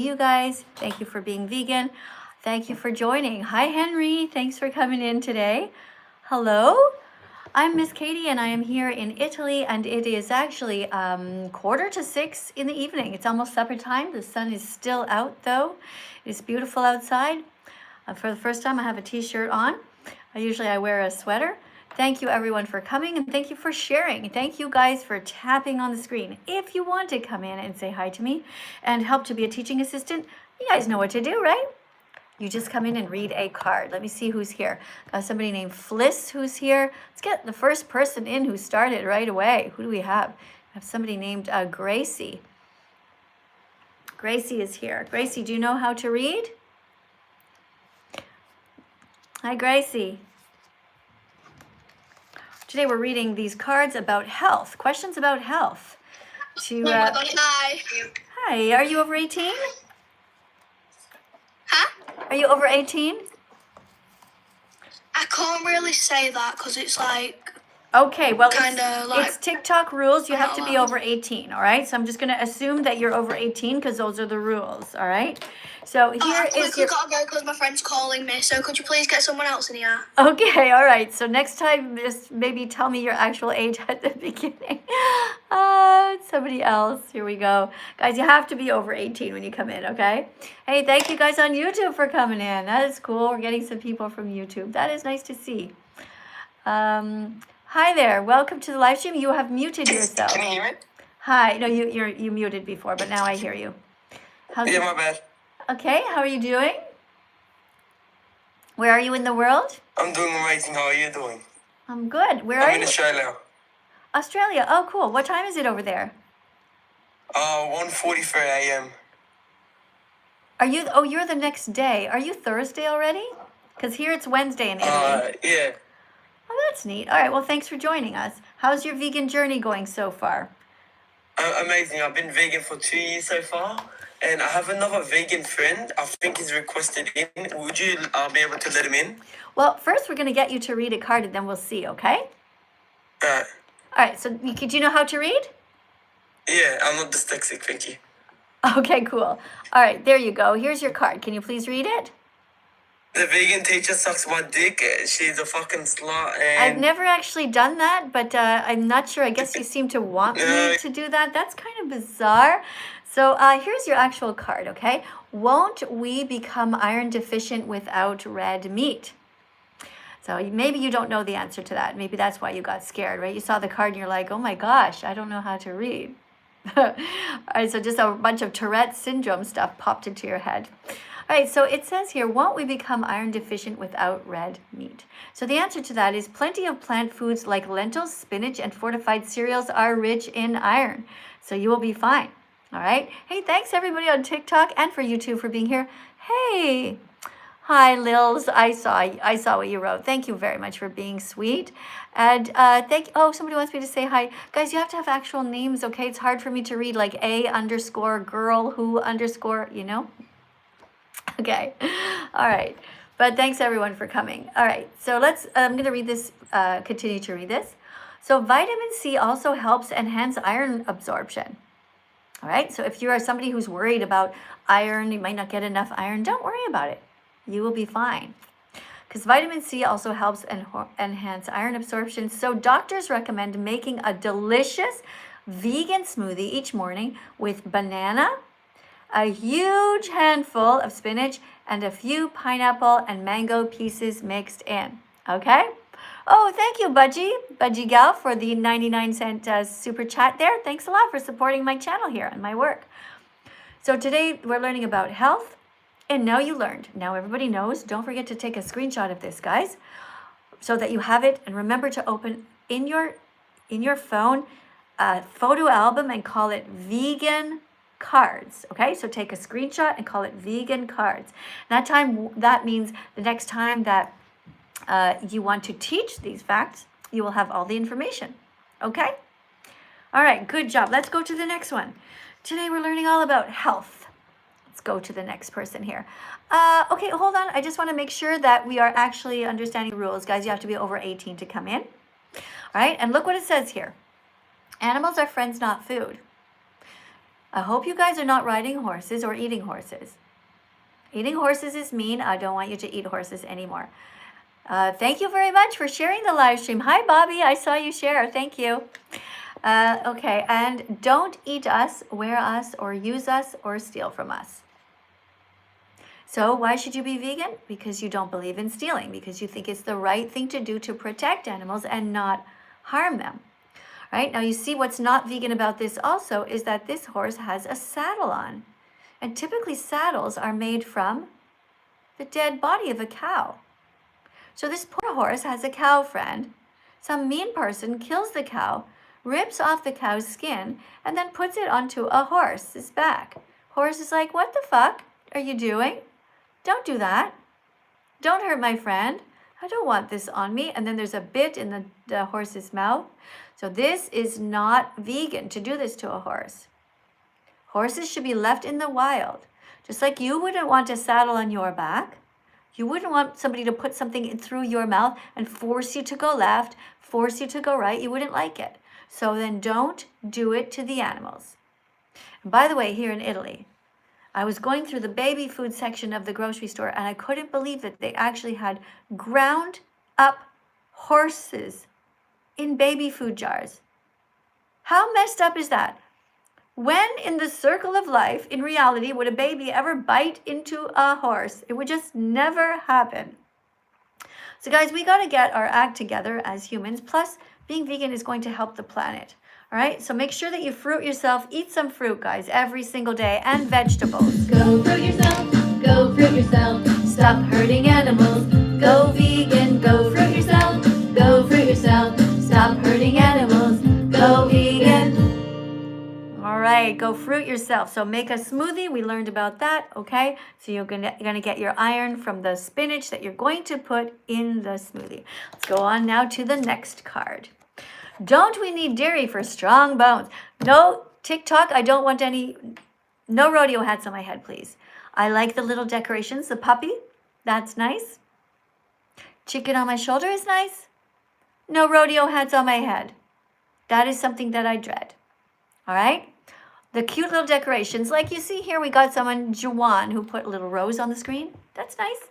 you guys. Thank you for being vegan. Thank you for joining. Hi, Henry. Thanks for coming in today. Hello. I'm Miss Katie, and I am here in Italy, and it is actually 5:45 in the evening. It's almost supper time. The sun is still out, though. It's beautiful outside. For the first time, I have a t-shirt on. Usually I wear a sweater. Thank you everyone for coming, and thank you for sharing. Thank you guys for tapping on the screen. If you want to come in and say hi to me and help to be a teaching assistant, you guys know what to do, right? You just come in and read a card. Let me see who's here. Got somebody named Fliss who's here. Let's get the first person in who started right away. Who do we have? I have somebody named Gracie. Gracie is here. Gracie, do you know how to read? Hi, Gracie. Today we're reading these cards about health, questions about health. Hi. Hi, are you over 18? Huh? Are you over 18? I can't really say that because it's like... Okay, well, it's TikTok rules. You have to be over 18, all right? So I'm just going to assume that you're over 18 because those are the rules, all right? So here I quickly gotta go because my friend's calling me. So could you please get someone else in here? Okay, all right. So next time, just maybe tell me your actual age at the beginning. Somebody else. Here we go. Guys, you have to be over 18 when you come in, okay? Hey, thank you guys on YouTube for coming in. That is cool. We're getting some people from YouTube. That is nice to see. Hi there. Welcome to the live stream. You have muted yourself. Can you hear me? Hi. No, you muted before, but now I hear you. My bad. Okay, how are you doing? Where are you in the world? I'm doing amazing. How are you doing? I'm good. Where are you? I'm in Australia. Australia. Oh, cool. What time is it over there? 1:43 a.m. Are you? Oh, you're the next day. Are you Thursday already? Because here it's Wednesday in Italy. Yeah. Oh, that's neat. All right. Well, thanks for joining us. How's your vegan journey going so far? Amazing. I've been vegan for 2 years so far. And I have another vegan friend. I think he's requested in. Would you be able to let him in? Well, first we're going to get you to read a card and then we'll see, okay? Alright. All right. So do you know how to read? Yeah, I'm not dyslexic. Thank you. Okay, cool. All right. There you go. Here's your card. Can you please read it? The vegan teacher sucks my dick. She's a fucking slut. And I've never actually done that, but I'm not sure. I guess you seem to want me to do that. That's kind of bizarre. So here's your actual card, okay? Won't we become iron deficient without red meat? So maybe you don't know the answer to that. Maybe that's why you got scared, right? You saw the card and you're like, oh my gosh, I don't know how to read. All right, so just a bunch of Tourette syndrome stuff popped into your head. All right, so it says here, won't we become iron deficient without red meat? So the answer to that is plenty of plant foods like lentils, spinach, and fortified cereals are rich in iron. So you will be fine. All right. Hey, thanks everybody on TikTok and for YouTube for being here. Hey. Hi, Lils. I saw what you wrote. Thank you very much for being sweet. And oh, somebody wants me to say hi. Guys, you have to have actual names, okay? It's hard for me to read like A_girl who_, you know? Okay. All right. But thanks everyone for coming. All right. So I'm going to read this, continue to read this. So vitamin C also helps enhance iron absorption. All right. So if you are somebody who's worried about iron, you might not get enough iron, don't worry about it. You will be fine. Because vitamin C also helps enhance iron absorption. So doctors recommend making a delicious vegan smoothie each morning with banana, a huge handful of spinach, and a few pineapple and mango pieces mixed in. Okay? Oh, thank you, Budgie Gal, for the 99-cent super chat there. Thanks a lot for supporting my channel here and my work. So today we're learning about health. And now you learned. Now everybody knows. Don't forget to take a screenshot of this, guys, so that you have it. And remember to open in your phone a photo album and call it vegan cards. Okay, so take a screenshot and call it vegan cards. That means the next time that you want to teach these facts, you will have all the information. Okay. All right. Good job. Let's go to the next one. Today we're learning all about health. Let's go to the next person here. Okay, hold on. I just want to make sure that we are actually understanding the rules. Guys, you have to be over 18 to come in. All right, and look what it says here. Animals are friends, not food. I hope you guys are not riding horses or eating horses. Eating horses is mean. I don't want you to eat horses anymore. Thank you very much for sharing the live stream. Hi, Bobby. I saw you share. Thank you. Okay, and don't eat us, wear us, or use us, or steal from us. So why should you be vegan? Because you don't believe in stealing, because you think it's the right thing to do to protect animals and not harm them. Right? Now you see what's not vegan about this also is that this horse has a saddle on. And typically saddles are made from the dead body of a cow. So this poor horse has a cow friend. Some mean person kills the cow, rips off the cow's skin, and then puts it onto a horse's back. Horse is like, what the fuck are you doing? Don't do that. Don't hurt my friend. I don't want this on me. And then there's a bit in the horse's mouth. So this is not vegan to do this to a horse. Horses should be left in the wild. Just like you wouldn't want a saddle on your back. You wouldn't want somebody to put something in through your mouth and force you to go left, force you to go right. You wouldn't like it. So then don't do it to the animals. And by the way, here in Italy, I was going through the baby food section of the grocery store and I couldn't believe that they actually had ground up horses in baby food jars. How messed up is that? When in the circle of life, in reality, would a baby ever bite into a horse? It would just never happen. So guys, we got to get our act together as humans. Plus, being vegan is going to help the planet. All right, so make sure that you fruit yourself. Eat some fruit, guys, every single day, and vegetables. Go fruit yourself. Go fruit yourself. Stop hurting animals. Go vegan. Go fruit yourself. Go fruit yourself. Stop hurting animals. Go vegan. All right, go fruit yourself. So make a smoothie. We learned about that, okay? So you're gonna get your iron from the spinach that you're going to put in the smoothie. Let's go on now to the next card. Don't we need dairy for strong bones? No, TikTok, I don't want any, no rodeo hats on my head, please. I like the little decorations. The puppy, that's nice. Chicken on my shoulder is nice. No rodeo hats on my head. That is something that I dread. All right? The cute little decorations, like you see here, we got someone, Juwan, who put a little rose on the screen. That's nice.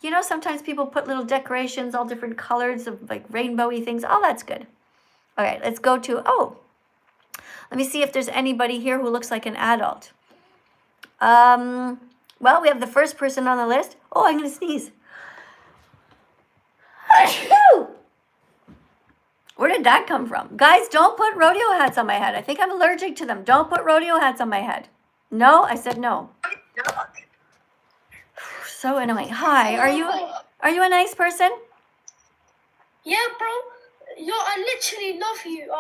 You know, sometimes people put little decorations, all different colors of like rainbowy things. Oh, that's good. All right, let's go to, let me see if there's anybody here who looks like an adult. Well, we have the first person on the list. Oh, I'm going to sneeze. Where did that come from? Guys, don't put rodeo hats on my head. I think I'm allergic to them. Don't put rodeo hats on my head. No, I said no. So annoying. Hi, are you a nice person? Yeah, bro. Yo, I literally love you.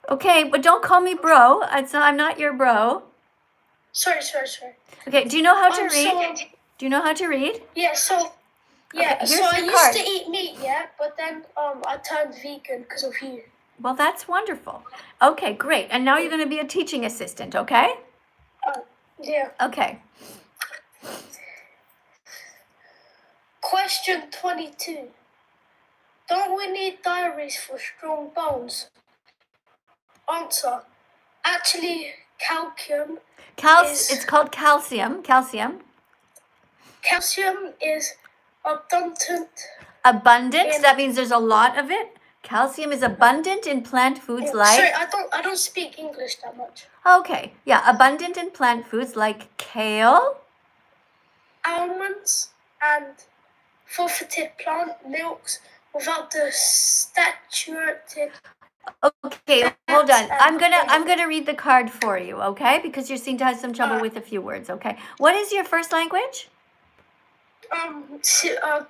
Okay, but don't call me bro. I'm not your bro. Sorry. Okay, do you know how to read? Do you know how to read? Yeah, so Okay, so I your card. used to eat meat, yeah, but then I turned vegan because of you. Well, that's wonderful. Okay, great. And now you're going to be a teaching assistant, okay? Yeah. Okay. Question 22. Don't we need diaries for strong bones? Answer. Actually, calcium. It's called calcium. Calcium is abundant. Abundant? That means there's a lot of it. Calcium is abundant in plant foods like... Sorry, I don't speak English that much. Okay, yeah, abundant in plant foods like kale. Almonds and forfeited plant milks without the saturated... Okay, hold on. I'm gonna read the card for you, okay? Because you seem to have some trouble with a few words, okay? What is your first language?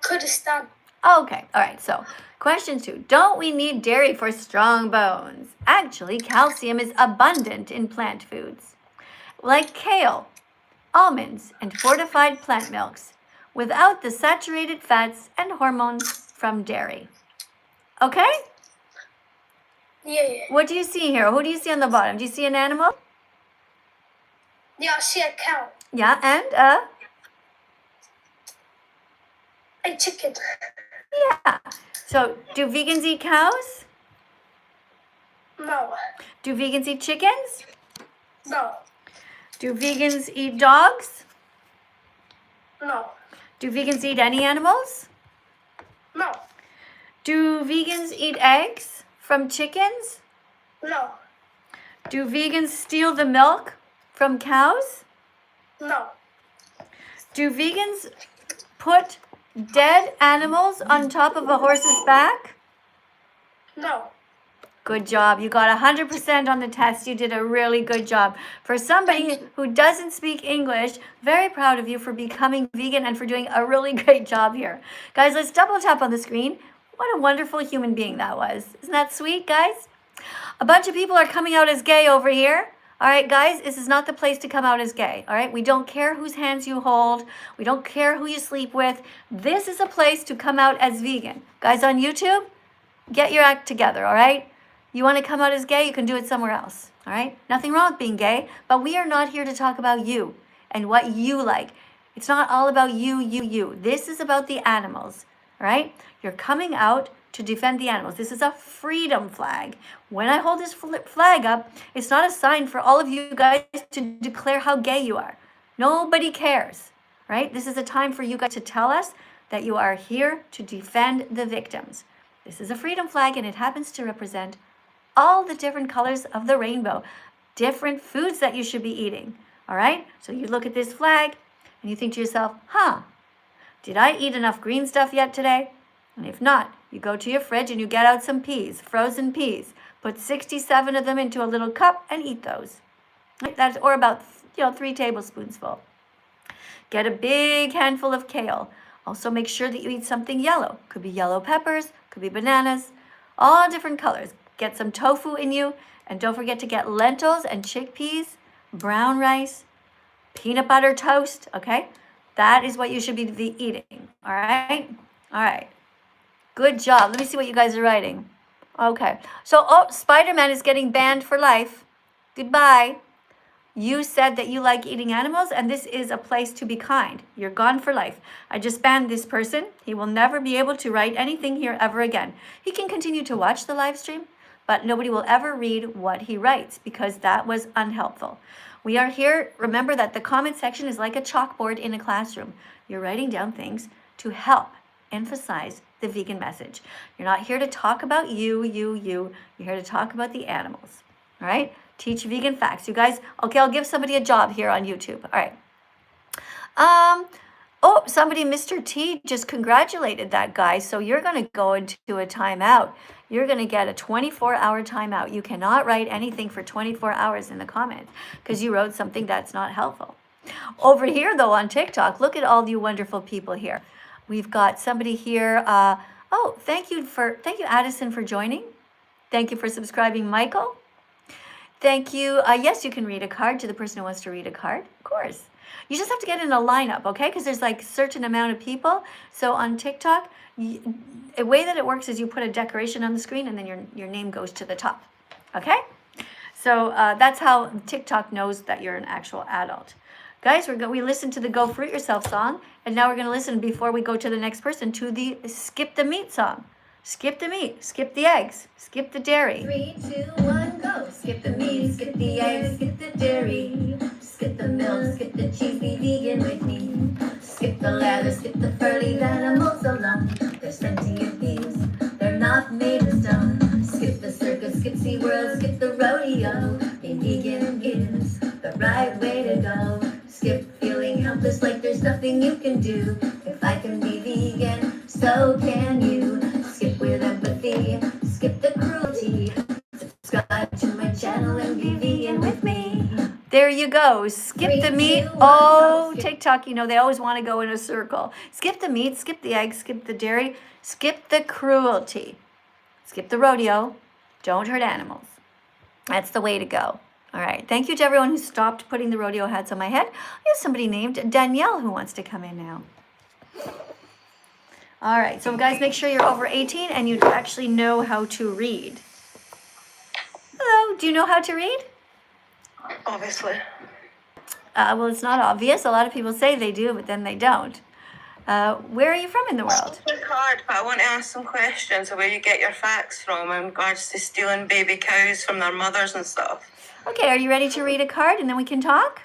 Kurdistan. Okay, all right. So, question 2. Don't we need dairy for strong bones? Actually, calcium is abundant in plant foods, like kale, almonds, and fortified plant milks, without the saturated fats and hormones from dairy. Okay? Yeah. What do you see here? Who do you see on the bottom? Do you see an animal? Yeah, I see a cow. Yeah, and a chicken. Yeah. So, do vegans eat cows? No. Do vegans eat chickens? No. Do vegans eat dogs? No. Do vegans eat any animals? No. Do vegans eat eggs from chickens? No. Do vegans steal the milk from cows? No. Do vegans put dead animals on top of a horse's back? No. Good job. You got 100% on the test. You did a really good job. For somebody who doesn't speak English, very proud of you for becoming vegan and for doing a really great job here. Guys, let's double tap on the screen. What a wonderful human being that was. Isn't that sweet, guys? A bunch of people are coming out as gay over here. All right, guys, this is not the place to come out as gay. All right, we don't care whose hands you hold. We don't care who you sleep with. This is a place to come out as vegan. Guys on YouTube, get your act together, all right? You want to come out as gay, you can do it somewhere else, all right? Nothing wrong with being gay, but we are not here to talk about you and what you like. It's not all about you. This is about the animals, all right? You're coming out to defend the animals. This is a freedom flag. When I hold this flag up, it's not a sign for all of you guys to declare how gay you are. Nobody cares, right? This is a time for you guys to tell us that you are here to defend the victims. This is a freedom flag, and it happens to represent all the different colors of the rainbow, different foods that you should be eating, all right? So you look at this flag, and you think to yourself, did I eat enough green stuff yet today? And if not, you go to your fridge and you get out some peas, frozen peas. Put 67 of them into a little cup and eat those. That's, or about 3 tablespoons full. Get a big handful of kale. Also make sure that you eat something yellow. Could be yellow peppers, could be bananas, all different colors. Get some tofu in you, and don't forget to get lentils and chickpeas, brown rice, peanut butter toast, okay? That is what you should be eating, all right? All right. Good job. Let me see what you guys are writing. Okay. So, Spider-Man is getting banned for life. Goodbye. You said that you like eating animals, and this is a place to be kind. You're gone for life. I just banned this person. He will never be able to write anything here ever again. He can continue to watch the live stream, but nobody will ever read what he writes because that was unhelpful. We are here. Remember that the comment section is like a chalkboard in a classroom. You're writing down things to help emphasize the vegan message. You're not here to talk about you. You're here to talk about the animals. All right? Teach vegan facts. You guys, okay, I'll give somebody a job here on YouTube. All right. Somebody, Mr. T, just congratulated that guy. So you're going to go into a timeout. You're going to get a 24-hour timeout. You cannot write anything for 24 hours in the comments because you wrote something that's not helpful. Over here, though, on TikTok, look at all you wonderful people here. We've got somebody here. Thank you, Addison, for joining. Thank you for subscribing, Michael. Thank you. Yes, you can read a card to the person who wants to read a card. Of course. You just have to get in a lineup, okay? Because there's like a certain amount of people. So on TikTok, a way that it works is you put a decoration on the screen and then your name goes to the top, okay? So that's how TikTok knows that you're an actual adult. Guys, we listened to the Go Fruit Yourself song, and now we're going to listen, before we go to the next person, to the Skip the Meat song. Skip the meat, skip the eggs, skip the dairy. 3, 2, 1, go. Skip the meat, skip the eggs, skip the dairy. Skip the milk, skip the cheese, be vegan with me. Skip the leather, skip the fur, leave animals alone. There's plenty of these, they're not made of stone. Skip the circus, skip SeaWorld, skip the rodeo. Being vegan is the right way to go. Skip feeling helpless like there's nothing you can do. If I can be vegan, so can you. Skip with empathy, skip the cruelty. Subscribe to my channel and be vegan with me. There you go. Skip 3, the meat. 2, 1, Oh, skip. TikTok, they always want to go in a circle. Skip the meat, skip the eggs, skip the dairy, skip the cruelty. Skip the rodeo. Don't hurt animals. That's the way to go. All right. Thank you to everyone who stopped putting the rodeo hats on my head. I have somebody named Danielle who wants to come in now. All right. So, guys, make sure you're over 18 and you actually know how to read. Hello. Do you know how to read? Obviously. Well, it's not obvious. A lot of people say they do, but then they don't. Where are you from in the world? It's hard, but I want to ask some questions of where you get your facts from in regards to stealing baby cows from their mothers and stuff. Okay, are you ready to read a card and then we can talk?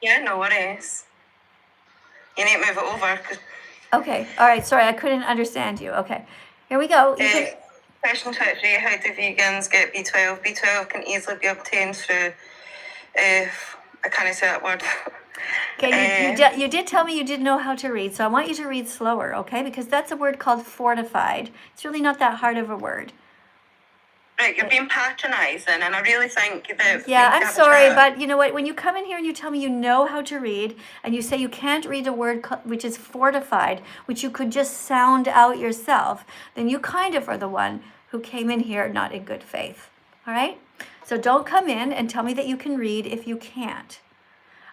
Yeah, no worries. You need to move it over. Okay, all right, sorry, I couldn't understand you. Okay, here we go. You can, Question 23, how do vegans get B12? B12 can easily be obtained through, I can't say that word. okay, you did tell me you didn't know how to read, so I want you to read slower, okay? Because that's a word called fortified. It's really not that hard of a word. Right, you're being patronising, and I really think that... Yeah, I'm sorry, but you know what? When you come in here and you tell me you know how to read, and you say you can't read a word which is fortified, which you could just sound out yourself, then you kind of are the one who came in here not in good faith. All right? So don't come in and tell me that you can read if you can't.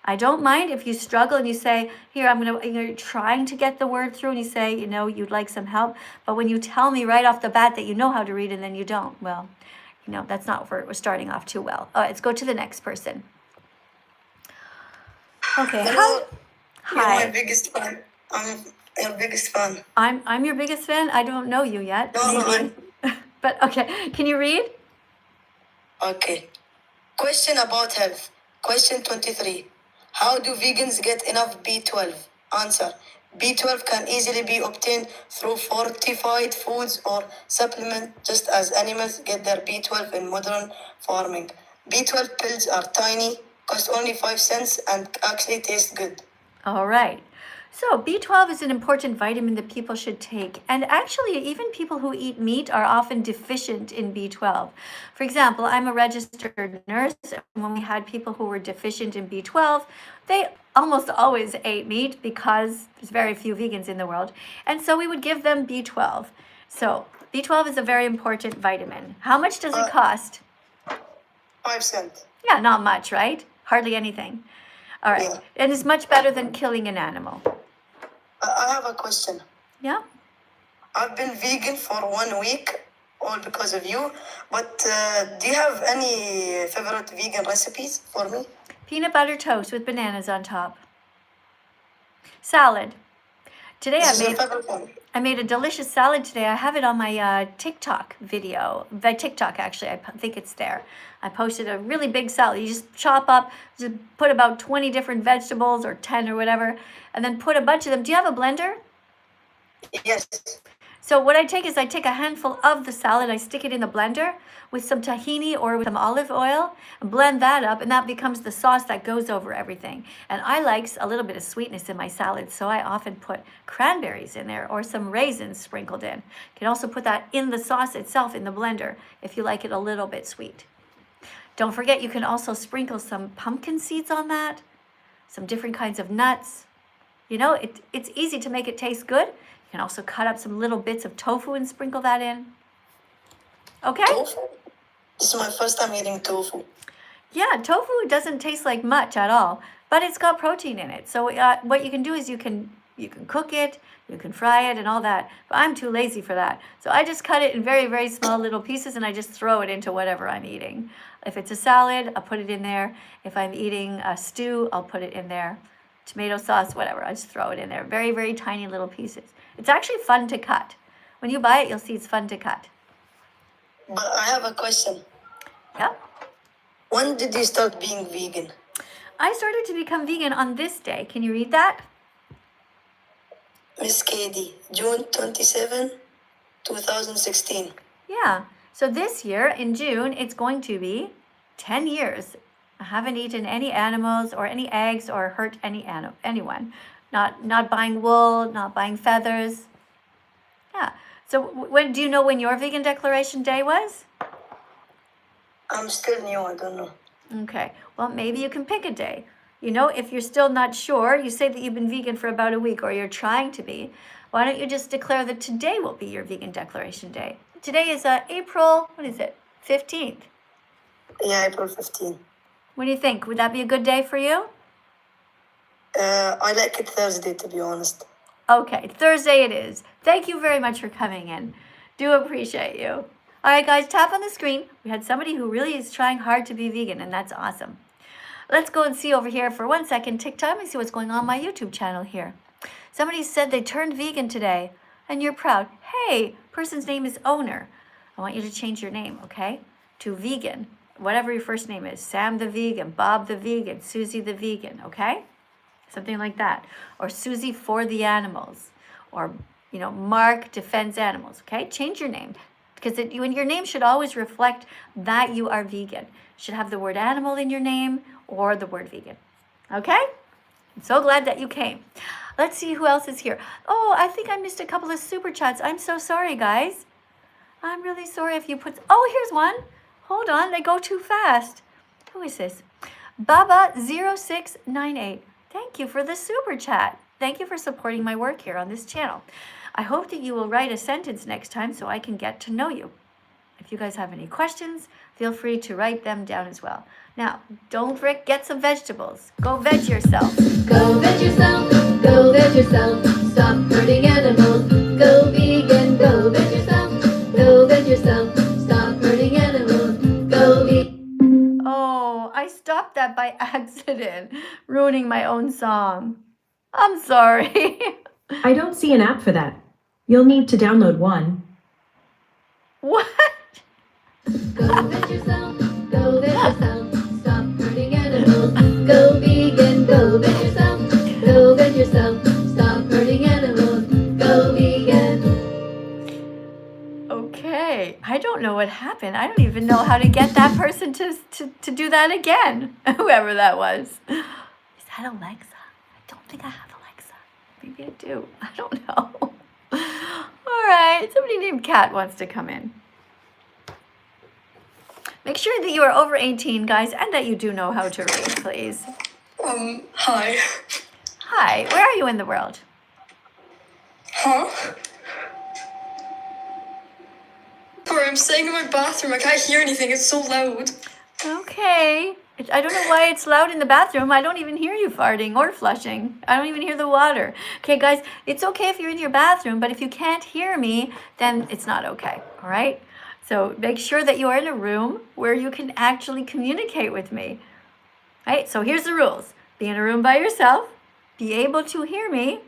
I don't mind if you struggle and you say, here, you're trying to get the word through, and you say, you know, you'd like some help. But when you tell me right off the bat that you know how to read and then you don't, well, you know, that's not where we're starting off too well. All right, let's go to the next person. Okay. Hello. You're Hi. my biggest fan. I'm your biggest fan. I'm your biggest fan. I don't know you yet. No, But okay, can you read? Okay. Question about health. Question 23. How do vegans get enough B12? Answer. B12 can easily be obtained through fortified foods or supplement, just as animals get their B12 in modern farming. B12 pills are tiny, cost only 5 cents, and actually taste good. All right. So B12 is an important vitamin that people should take. And actually, even people who eat meat are often deficient in B12. For example, I'm a registered nurse. And when we had people who were deficient in B12, they almost always ate meat because there's very few vegans in the world. And so we would give them B12. So B12 is a very important vitamin. How much does it cost? 5 cents. Yeah, not much, right? Hardly anything. All right. Yeah. And it's much better than killing an animal. I have a question. Yeah? I've been vegan for 1 week, all because of you. But do you have any favorite vegan recipes for me? Peanut butter toast with bananas on top. Salad. Today This is your favorite one. I made a delicious salad today. I have it on my TikTok video. By TikTok, actually, I think it's there. I posted a really big salad. You just chop up, just put about 20 different vegetables or 10 or whatever, and then put a bunch of them. Do you have a blender? Yes. So what I take is I take a handful of the salad, I stick it in the blender with some tahini or with some olive oil, and blend that up, and that becomes the sauce that goes over everything. And I like a little bit of sweetness in my salad, so I often put cranberries in there or some raisins sprinkled in. You can also put that in the sauce itself in the blender if you like it a little bit sweet. Don't forget, you can also sprinkle some pumpkin seeds on that, some different kinds of nuts. You know, it's easy to make it taste good. You can also cut up some little bits of tofu and sprinkle that in. Okay? Tofu? This is my first time eating tofu. Yeah, tofu doesn't taste like much at all, but it's got protein in it. So what you can do is you can cook it, you can fry it and all that, but I'm too lazy for that. So I just cut it in very, very small little pieces and I just throw it into whatever I'm eating. If it's a salad, I'll put it in there. If I'm eating a stew, I'll put it in there. Tomato sauce, whatever, I just throw it in there. Very, very tiny little pieces. It's actually fun to cut. When you buy it, you'll see it's fun to cut. But I have a question. Yeah? When did you start being vegan? I started to become vegan on this day. Can you read that? Miss Katie, June 27, 2016. Yeah. So this year in June, it's going to be 10 years. I haven't eaten any animals or any eggs or hurt anyone. Not buying wool, not buying feathers. Yeah. So when do you know when your vegan declaration day was? I'm still new, I don't know. Okay. Well, maybe you can pick a day. You know, if you're still not sure, you say that you've been vegan for about a week or you're trying to be. Why don't you just declare that today will be your vegan declaration day? Today is April, 15th. Yeah, April 15. What do you think? Would that be a good day for you? I like it Thursday, to be honest. Okay, Thursday it is. Thank you very much for coming in. Do appreciate you. All right, guys, tap on the screen. We had somebody who really is trying hard to be vegan, and that's awesome. Let's go and see over here for 1 second. Tick time and see what's going on my YouTube channel here. Somebody said they turned vegan today, and you're proud. Hey, person's name is Owner. I want you to change your name, okay, to vegan. whatever your first name is, Sam the vegan, Bob the vegan, Susie the vegan, okay? Something like that. Or Susie for the animals. Or, Mark defends animals, okay? Change your name. Because your name should always reflect that you are vegan. You should have the word animal in your name or the word vegan, okay? I'm so glad that you came. Let's see who else is here. Oh, I think I missed a couple of super chats. I'm so sorry, guys. I'm really sorry if you put... Oh, here's one. Hold on, they go too fast. Who is this? Baba0698. Thank you for the super chat. Thank you for supporting my work here on this channel. I hope that you will write a sentence next time so I can get to know you. If you guys have any questions, feel free to write them down as well. Now, don't forget, get some vegetables. Go veg yourself. Go veg yourself, go veg yourself. Stop hurting animals. Go vegan, go veg yourself. Go veg yourself. Stop hurting animals. Go vegan. Oh, I stopped that by accident, ruining my own song. I'm sorry. I don't see an app for that. You'll need to download one. What? Go veg yourself, go veg yourself. Stop hurting animals. Go vegan, go veg yourself. Go veg yourself. Stop hurting animals. Go vegan. Okay, I don't know what happened. I don't even know how to get that person to do that again, whoever that was. Is that Alexa? I don't think I have Alexa. Maybe I do. I don't know. All right, somebody named Kat wants to come in. Make sure that you are over 18, guys, and that you do know how to read, please. Hi. Hi, where are you in the world? Huh? Sorry, I'm staying in my bathroom. I can't hear anything. It's so loud. Okay. I don't know why it's loud in the bathroom. I don't even hear you farting or flushing. I don't even hear the water. Okay, guys, it's okay if you're in your bathroom, but if you can't hear me, then it's not okay, all right? So make sure that you are in a room where you can actually communicate with me. All right, so here's the rules. Be in a room by yourself. Be able to hear me.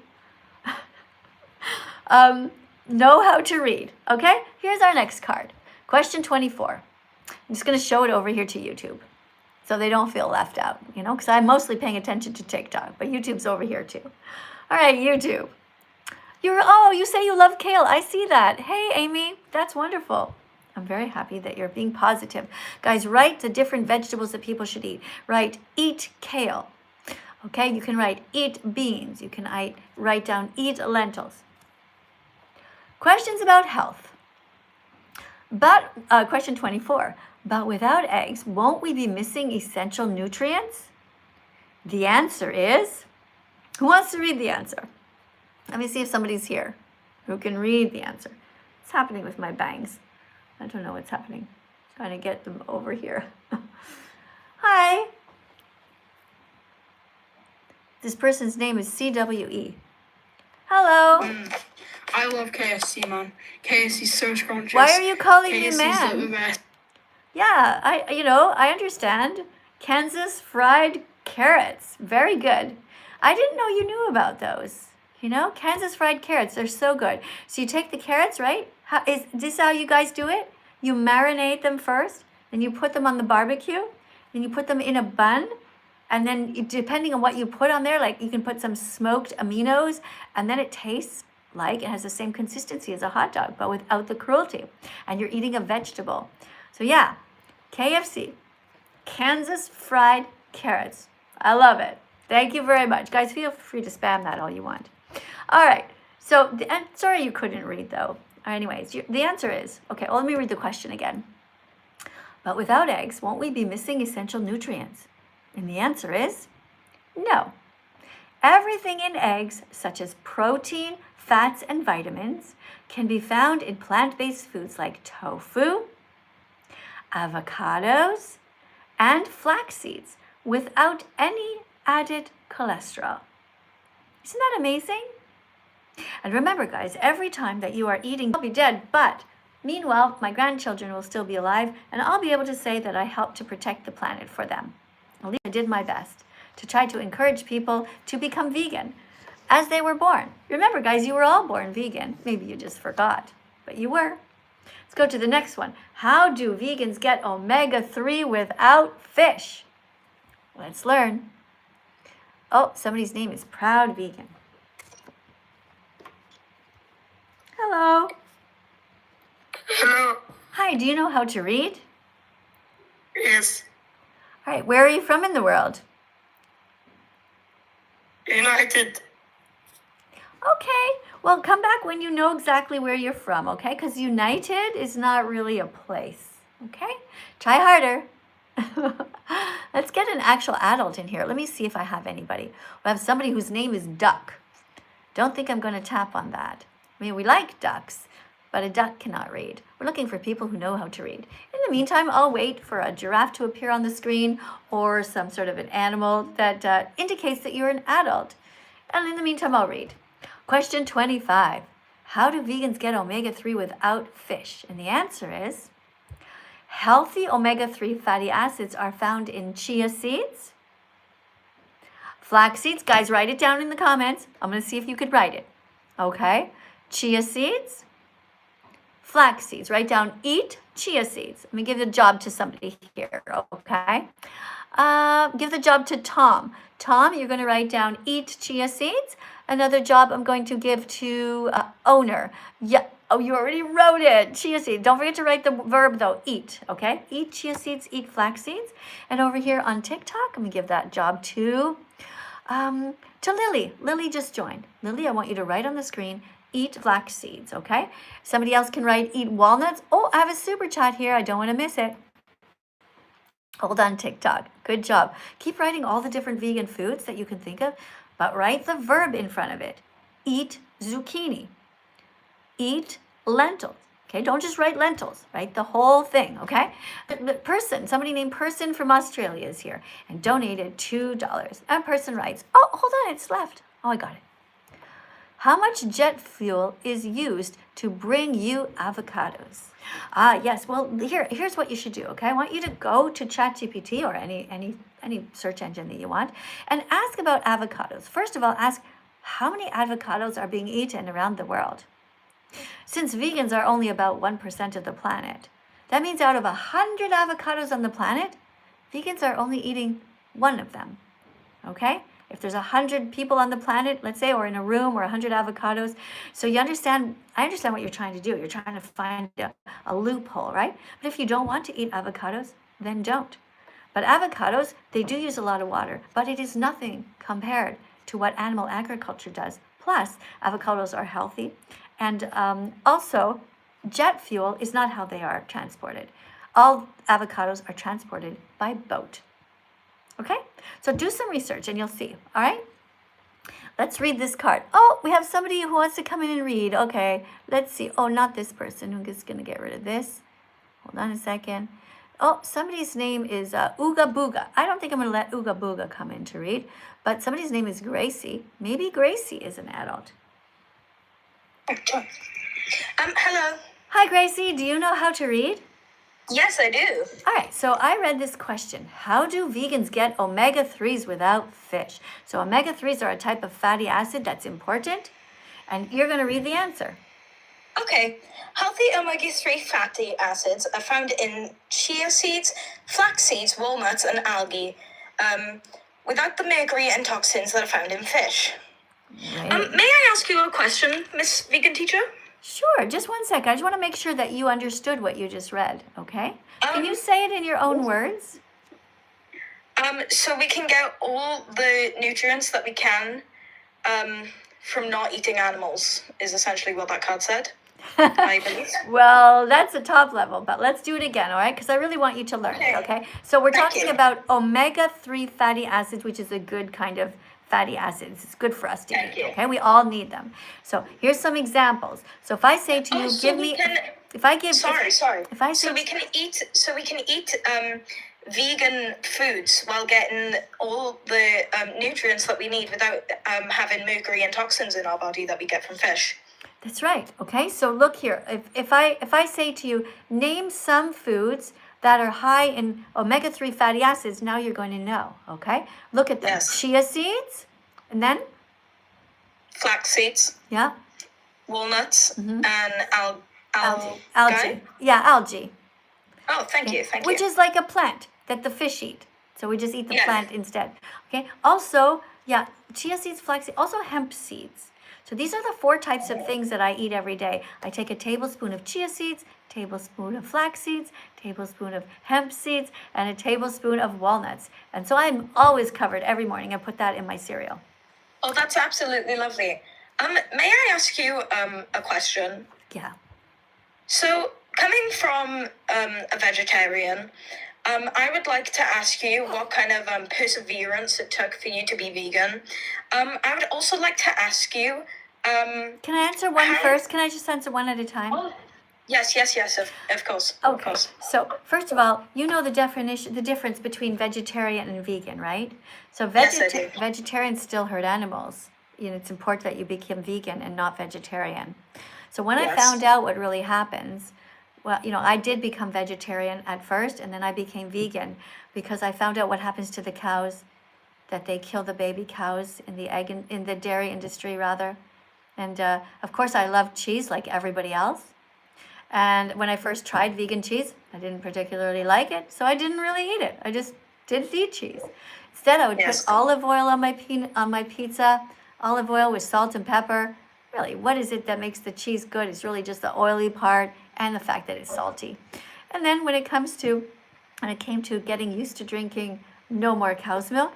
Know how to read, okay? Here's our next card. Question 24. I'm just going to show it over here to YouTube so they don't feel left out, because I'm mostly paying attention to TikTok, but YouTube's over here too. All right, YouTube. You say you love kale. I see that. Hey, Amy, that's wonderful. I'm very happy that you're being positive. Guys, write the different vegetables that people should eat. Write, eat kale. Okay, you can write, eat beans. You can write down, eat lentils. Questions about health. But, question 24. But without eggs, won't we be missing essential nutrients? The answer is, who wants to read the answer? Let me see if somebody's here who can read the answer. What's happening with my bangs? I don't know what's happening. Trying to get them over here. Hi. This person's name is CWE. Hello. I love KFC, man. KFC's so scrumptious. Why are you calling me KFC's man? the best. Yeah, I understand. Kansas fried carrots. Very good. I didn't know you knew about those. Kansas fried carrots, they're so good. So you take the carrots, right? Is this how you guys do it? You marinate them first, then you put them on the barbecue, then you put them in a bun, and then depending on what you put on there, like you can put some smoked aminos, and then it tastes like it has the same consistency as a hot dog, but without the cruelty. And you're eating a vegetable. So yeah, KFC, Kansas fried carrots. I love it. Thank you very much. Guys, feel free to spam that all you want. All right, so, and sorry you couldn't read though. Anyways, the answer is, okay, well, let me read the question again. But without eggs, won't we be missing essential nutrients? And the answer is no. Everything in eggs, such as protein, fats, and vitamins, can be found in plant-based foods like tofu, avocados, and flax seeds without any added cholesterol. Isn't that amazing? And remember, guys, every time that you are eating, I'll be dead, but meanwhile, my grandchildren will still be alive, and I'll be able to say that I helped to protect the planet for them. At least I did my best to try to encourage people to become vegan as they were born. Remember, guys, you were all born vegan. Maybe you just forgot, but you were. Let's go to the next one. How do vegans get omega-3 without fish? Let's learn. Oh, somebody's name is Proud Vegan. Hello. Hello. Hi, do you know how to read? Yes. All right, where are you from in the world? United. Okay, well, come back when you know exactly where you're from, okay? Because United is not really a place, okay? Try harder. Let's get an actual adult in here. Let me see if I have anybody. We have somebody whose name is Duck. Don't think I'm going to tap on that. I mean, we like ducks, but a duck cannot read. We're looking for people who know how to read. In the meantime, I'll wait for a giraffe to appear on the screen or some sort of an animal that indicates that you're an adult. And in the meantime, I'll read. Question 25. How do vegans get omega-3 without fish? And the answer is, healthy omega-3 fatty acids are found in chia seeds, flax seeds. Guys, write it down in the comments. I'm going to see if you could write it. Okay? Chia seeds, flax seeds. Write down, eat chia seeds. Let me give the job to somebody here, okay? Give the job to Tom. Tom, you're going to write down, eat chia seeds. Another job I'm going to give to owner. Yeah. Oh, you already wrote it. Chia seeds. Don't forget to write the verb though. Eat. Okay. Eat chia seeds. Eat flax seeds. And over here on TikTok, I'm gonna give that job to Lily. Lily just joined. Lily, I want you to write on the screen. Eat flax seeds. Okay. Somebody else can write eat walnuts. Oh, I have a super chat here. I don't want to miss it. Hold on, TikTok. Good job. Keep writing all the different vegan foods that you can think of, but write the verb in front of it. Eat zucchini. Eat lentils. Okay, don't just write lentils, write the whole thing, okay? The person, somebody named Person from Australia is here and donated $2. And Person writes, oh, hold on, it's left. Oh, I got it. How much jet fuel is used to bring you avocados? Yes, well, here's what you should do, okay? I want you to go to ChatGPT or any search engine that you want and ask about avocados. First of all, ask how many avocados are being eaten around the world. Since vegans are only about 1% of the planet, that means out of 100 avocados on the planet, vegans are only eating one of them, okay? If there's 100 people on the planet, let's say, or in a room, or 100 avocados, so I understand what you're trying to do. You're trying to find a loophole, right? But if you don't want to eat avocados, then don't. But avocados, they do use a lot of water, but it is nothing compared to what animal agriculture does. Plus, avocados are healthy. And also, jet fuel is not how they are transported. All avocados are transported by boat. Okay? So do some research and you'll see. All right? Let's read this card. Oh, we have somebody who wants to come in and read. Okay, let's see. Oh, not this person. I'm just going to get rid of this. Hold on a second. Oh, somebody's name is Ooga Booga. I don't think I'm going to let Ooga Booga come in to read. But somebody's name is Gracie. Maybe Gracie is an adult. Hello. Hi, Gracie. Do you know how to read? Yes, I do. All right, so I read this question. How do vegans get omega-3s without fish? So omega-3s are a type of fatty acid that's important, and you're going to read the answer. Okay. Healthy omega-3 fatty acids are found in chia seeds, flax seeds, walnuts, and algae, without the mercury and toxins that are found in fish. Right. May I ask you a question, Miss Vegan Teacher? Sure, just one second. I just want to make sure that you understood what you just read, okay? Can you say it in your own words? So we can get all the nutrients that we can from not eating animals, is essentially what that card said, I believe. Well, that's the top level, but let's do it again, all right? Because I really want you to learn it, okay? So we're Thank talking you. about omega-3 fatty acids, which is a good kind of fatty acids. It's good for us to Thank eat, you. okay? We all need them. So here's some examples. So if I say to you, so give we me, can- if I give, Sorry. if I say, So we can eat vegan foods while getting all the nutrients that we need without having mercury and toxins in our body that we get from fish. that's right, okay? So look here, if I say to you, name some foods that are high in omega-3 fatty acids, now you're going to know, okay? Look at them. Yes. Chia seeds, and then, Flax seeds, yeah, walnuts, and Algae. Yeah, algae. Oh, thank you. Which is like a plant that the fish eat. So we just eat the Yes. plant instead. Okay. Also, yeah, chia seeds, flax seeds, also hemp seeds. So these are the 4 types of things that I eat every day. I take a tablespoon of chia seeds, tablespoon of flax seeds, tablespoon of hemp seeds, and a tablespoon of walnuts. And so I'm always covered every morning. I put that in my cereal. Oh, that's absolutely lovely. May I ask you a question? Yeah. So, coming from a vegetarian, I would like to ask you what kind of perseverance it took for you to be vegan. I would also like to ask you. Can I answer one first? Can I just answer one at a time? Yes, of course. Of Okay. course. So first of all, you know the definition, the difference between vegetarian and vegan, right? So Yes, I do. vegetarians still hurt animals. You know, it's important that you become vegan and not vegetarian. So when I Yes. found out what really happens, well, you know, I did become vegetarian at first, and then I became vegan because I found out what happens to the cows, that they kill the baby cows in the in the dairy industry rather. And of course, I love cheese like everybody else. And when I first tried vegan cheese, I didn't particularly like it, so I didn't really eat it. I just didn't eat cheese. Instead, I would Yes. put olive oil on my pizza, olive oil with salt and pepper. Really, what is it that makes the cheese good? It's really just the oily part and the fact that it's salty. And then when it came to getting used to drinking no more cow's milk,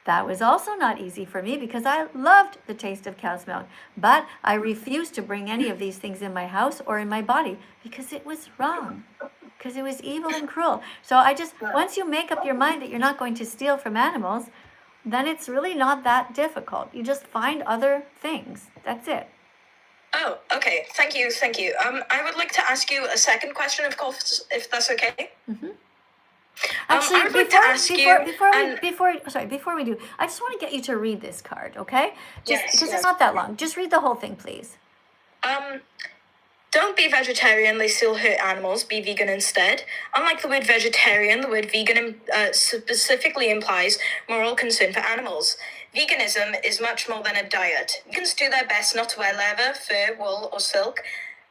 that was also not easy for me because I loved the taste of cow's milk. But I refused to bring any of these things in my house or in my body because it was wrong, because it was evil and cruel. So once you make up your mind that you're not going to steal from animals, then it's really not that difficult. You just find other things. That's it. Oh, okay. Thank you. I would like to ask you a second question, of course, if that's okay. Actually, I would like to ask you, before we do, I just want to get you to read this card, okay? Just Yes, because yes. it's not that long. Just read the whole thing, please. Don't be vegetarian, they still hurt animals, be vegan instead. Unlike the word vegetarian, the word vegan specifically implies moral concern for animals. Veganism is much more than a diet. Vegans do their best not to wear leather, fur, wool, or silk,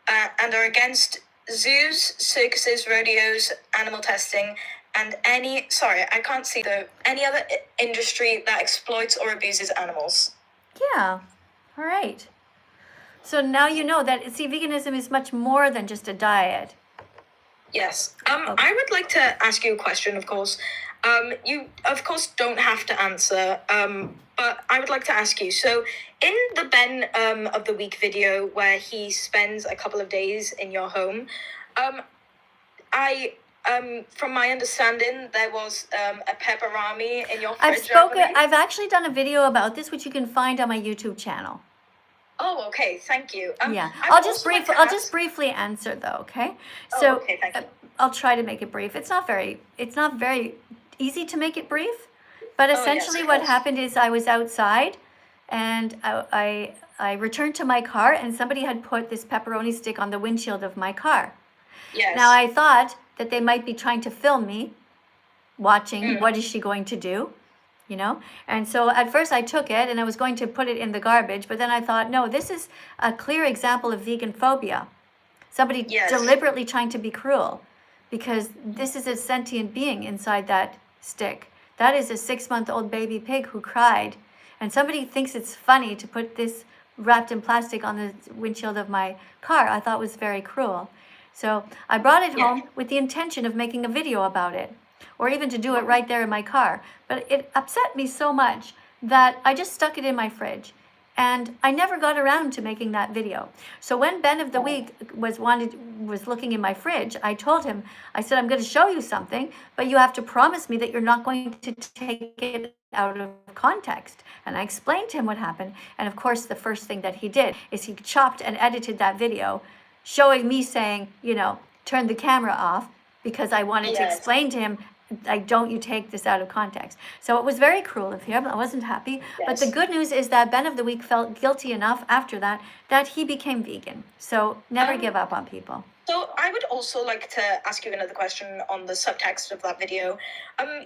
and are against zoos, circuses, rodeos, animal testing, and any other industry that exploits or abuses animals. Yeah. All right. So now you know that, see, veganism is much more than just a diet. Yes. I would like to ask you a question, of course. You, of course, don't have to answer, but I would like to ask you. So, in the Ben of the Week video where he spends a couple of days in your home, from my understanding, there was a pepperami in your fridge. I've actually done a video about this, which you can find on my YouTube channel. Oh, okay. Thank you. Yeah, I I'll would just also like to I'll just ask- briefly answer though, okay? Oh, So okay, thank you. I'll try to make it brief. It's not very easy to make it brief, but yes, essentially of what course. happened is I was outside, and I returned to my car, and somebody had put this pepperoni stick on the windshield of my car. Yes. Now I thought that they might be trying to film me, watching what is she going to do, you know? And so at first I took it and I was going to put it in the garbage, but then I thought, no, this is a clear example of vegan phobia. Somebody Yes. deliberately trying to be cruel, because this is a sentient being inside that stick. That is a 6-month-old baby pig who cried. And somebody thinks it's funny to put this wrapped in plastic on the windshield of my car. I thought was very cruel. So I brought it home with the intention of making a video about it, or even to do it right there in my car. But it upset me so much that I just stuck it in my fridge. And I never got around to making that video. So when Ben of the Week was looking in my fridge, I told him, I said, I'm going to show you something, but you have to promise me that you're not going to take it out of context. And I explained to him what happened. And of course, the first thing that he did is he chopped and edited that video, showing me saying, you know, turn the camera off, because I wanted to Yes. explain to him, like, don't you take this out of context. So it was very cruel of him. I wasn't happy. But the Yes. good news is that Ben of the Week felt guilty enough after that he became vegan. So never give up on people. So I would also like to ask you another question on the subtext of that video.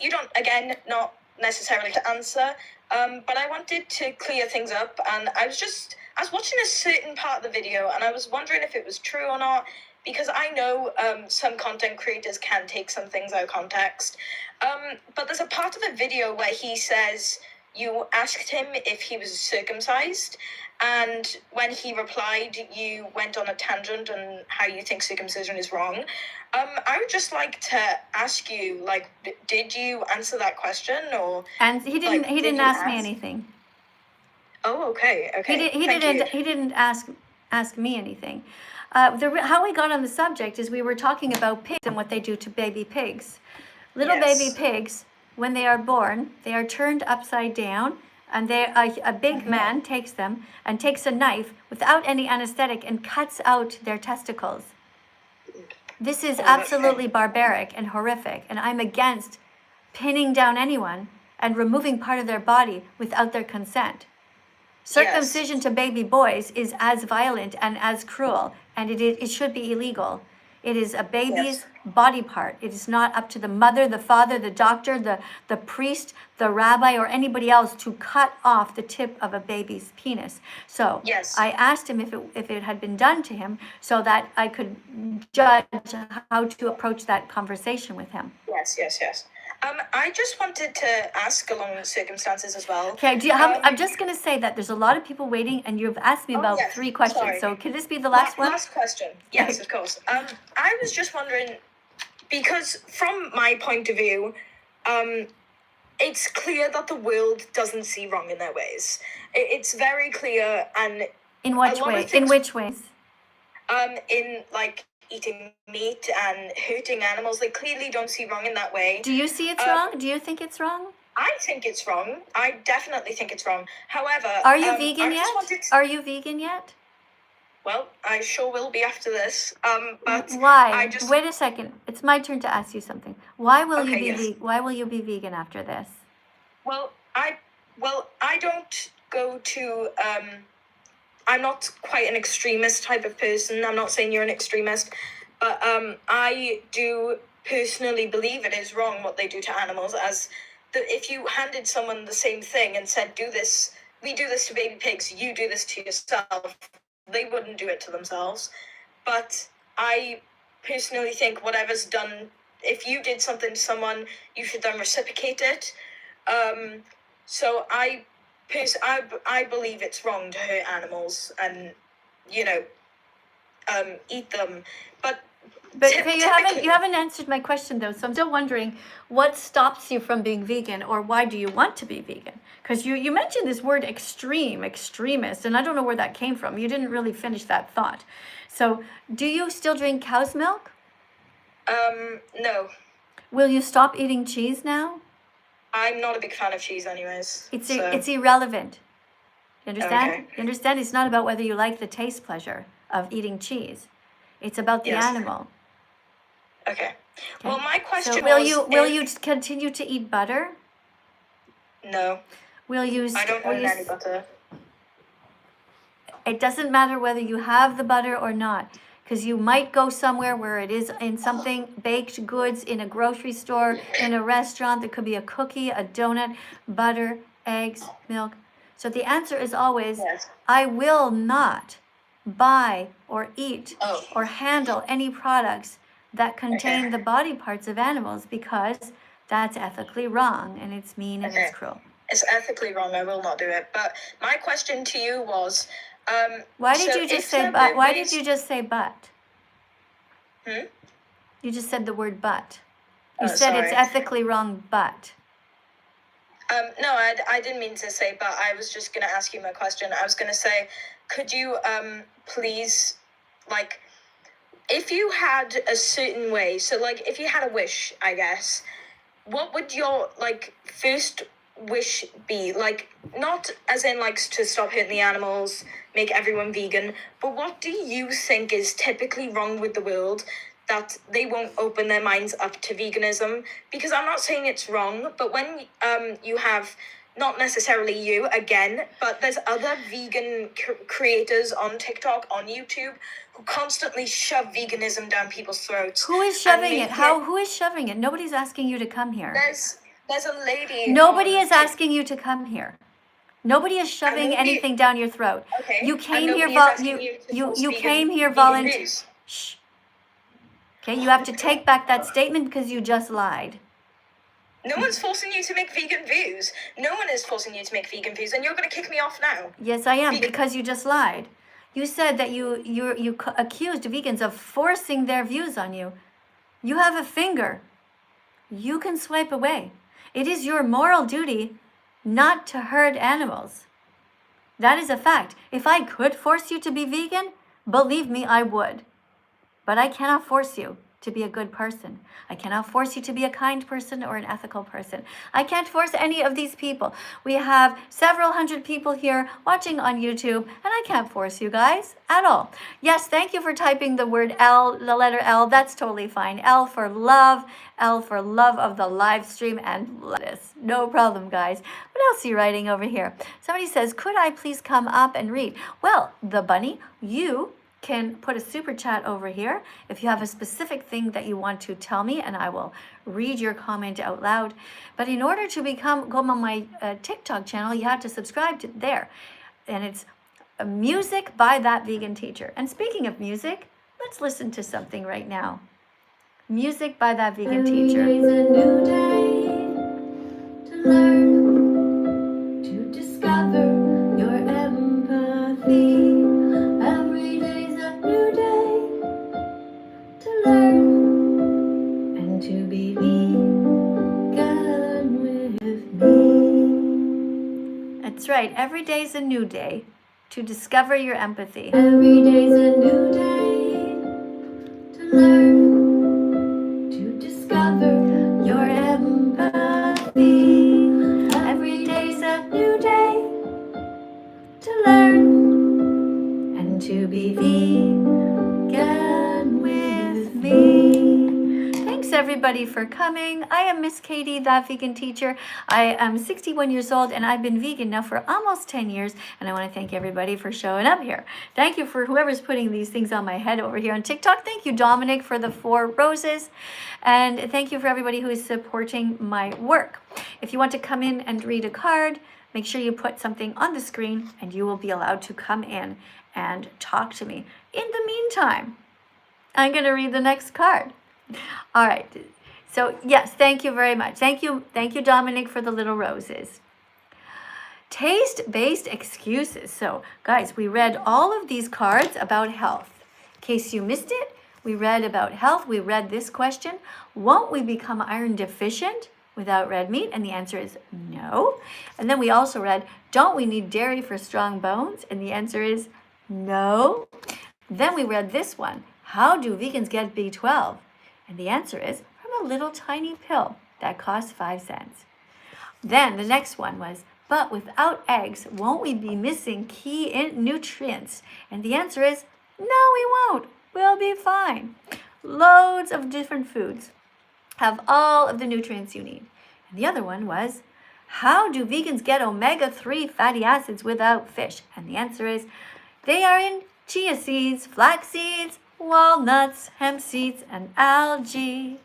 You don't, again, not necessarily to answer, but I wanted to clear things up, and I was watching a certain part of the video, and I was wondering if it was true or not. because I know some content creators can take some things out of context. But there's a part of the video where he says you asked him if he was circumcised, and when he replied, you went on a tangent on how you think circumcision is wrong. I would just like to ask you, like, did you answer that question, or? And he didn't. Like, He did didn't you ask me ask? anything. Oh, okay. He Thank didn't. you. He didn't ask me anything. How we got on the subject is we were talking about pigs and what they do to baby pigs. Little baby Yes. pigs, when they are born, they are turned upside down, and a big man takes them and takes a knife without any anesthetic and cuts out their testicles. This is absolutely barbaric and horrific, and I'm against pinning down anyone and removing part of their body without their consent. Circumcision to baby boys is as violent and as cruel, and it should be illegal. It is a baby's body part. It is not up to the mother, the father, the doctor, the priest, the rabbi, or anybody else to cut off the tip of a baby's penis. So Yes. I asked him if it had been done to him so that I could judge how to approach that conversation with him. Yes. I just wanted to ask along the circumstances as well. Okay, I'm just going to say that there's a lot of people waiting, and you've asked me about yes, 3 questions. sorry. So can this be the last one? Last question. Yes, of course. I was just wondering, because from my point of view, it's clear that the world doesn't see wrong in their ways. It's very clear, and In which a lot of way? things- In which ways? in like eating meat and hurting animals, they clearly don't see wrong in that way. Do you see it's wrong? Do you think it's wrong? I think it's wrong. I definitely think it's wrong. However, Are you I vegan just yet? wanted to- Are you vegan yet? Well, I sure will be after this. But Why? I just Wait a second. It's my turn to ask you something. Why will you Okay, be yes. why will you be vegan after this? I don't go to I'm not quite an extremist type of person. I'm not saying you're an extremist, but I do personally believe it is wrong what they do to animals. As if you handed someone the same thing and said, "Do this, we do this to baby pigs. You do this to yourself," they wouldn't do it to themselves. But I personally think whatever's done, if you did something to someone, you should then reciprocate it. So I believe it's wrong to hurt animals and, eat them. But okay, you haven't answered my question though. So I'm still wondering what stops you from being vegan, or why do you want to be vegan? Because you mentioned this word extremist, and I don't know where that came from. You didn't really finish that thought. So do you still drink cow's milk? No. Will you stop eating cheese now? I'm not a big fan of cheese anyways. It's irrelevant. You understand? Okay. You understand? It's not about whether you like the taste pleasure of eating cheese. It's about the Yes. animal. Okay. Well, my question So was... will you continue to eat butter? No. Will you? I don't will own you any butter. It doesn't matter whether you have the butter or not, because you might go somewhere where it is in something, baked goods, in a grocery store, in a restaurant. There could be a cookie, a donut, butter, eggs, milk. So the answer is always, Yes. I will not buy or eat Oh. or handle any products that contain Okay. the body parts of animals, because that's ethically wrong, and it's mean and Okay. it's cruel. It's ethically wrong. I will not do it. But my question to you was... Why did so you just if say there but? were Why did ways- you just say but? Hmm? You just said the word but. You Oh, said it's sorry. ethically wrong, but. No, I didn't mean to say, but I was just going to ask you my question. I was going to say, could you please, like, if you had a certain way, so, like, if you had a wish, I guess, what would your, like, first wish be? Like, not as in, like, to stop hurting the animals, make everyone vegan, but what do you think is typically wrong with the world that they won't open their minds up to veganism? Because I'm not saying it's wrong, but when you have, not necessarily you again, but there's other vegan creators on TikTok, on YouTube, who constantly shove veganism down people's throats. Who is and shoving make it? Who is shoving it? Nobody's asking you to come here. There's a lady. Nobody on is asking you to come here. Nobody is shoving nobody- anything down your throat. Okay. You and came here nobody is asking you to you force came here vegan volunteer. views. Shh. Okay, you have to take back that statement because you just lied. No one's forcing you to make vegan views. No one is forcing you to make vegan views, and you're going to kick me off now. Yes, I am, Vegan- because you just lied. You said that you accused vegans of forcing their views on you. You have a finger. You can swipe away. It is your moral duty not to hurt animals. That is a fact. If I could force you to be vegan, believe me, I would. But I cannot force you to be a good person. I cannot force you to be a kind person or an ethical person. I can't force any of these people. We have several hundred people here watching on YouTube, and I can't force you guys at all. Yes, thank you for typing the word L, the letter L. That's totally fine. L for love of the live stream and lettuce. No problem, guys. What else are you writing over here? Somebody says, could I please come up and read? Well, the bunny, you can put a super chat over here if you have a specific thing that you want to tell me, and I will read your comment out loud. But in order to go on my TikTok channel, you have to subscribe to there, and it's music by That Vegan Teacher. And speaking of music, let's listen to something right now. Music by That Vegan Teacher. Every day's a new day to learn, to discover your empathy. Every day's a new day to learn and to be vegan with me. That's right. Every day's a new day to discover your empathy. Every day's a new day to learn, to discover your empathy. Every day's a new day to learn and to be vegan with me. Thanks everybody for coming. I am Miss Katie, That Vegan Teacher. I am 61 years old and I've been vegan now for almost 10 years, and I want to thank everybody for showing up here. Thank you for whoever's putting these things on my head over here on TikTok. Thank you, Dominic, for the 4 roses, and thank you for everybody who is supporting my work. If you want to come in and read a card, make sure you put something on the screen and you will be allowed to come in and talk to me. In the meantime, I'm going to read the next card. All right. So, yes, thank you very much. Thank you, Dominic, for the little roses. Taste-based excuses. So, guys, we read all of these cards about health. In case you missed it, we read about health. We read this question: won't we become iron deficient without red meat? And the answer is no. And then we also read, don't we need dairy for strong bones? And the answer is no. Then we read this one: how do vegans get B12? And the answer is from a little tiny pill that costs 5 cents. Then the next one was, but without eggs, won't we be missing key nutrients? And the answer is no, we won't. We'll be fine. Loads of different foods have all of the nutrients you need. And the other one was, how do vegans get omega-3 fatty acids without fish? And the answer is, they are in chia seeds, flax seeds, walnuts, hemp seeds, and algae.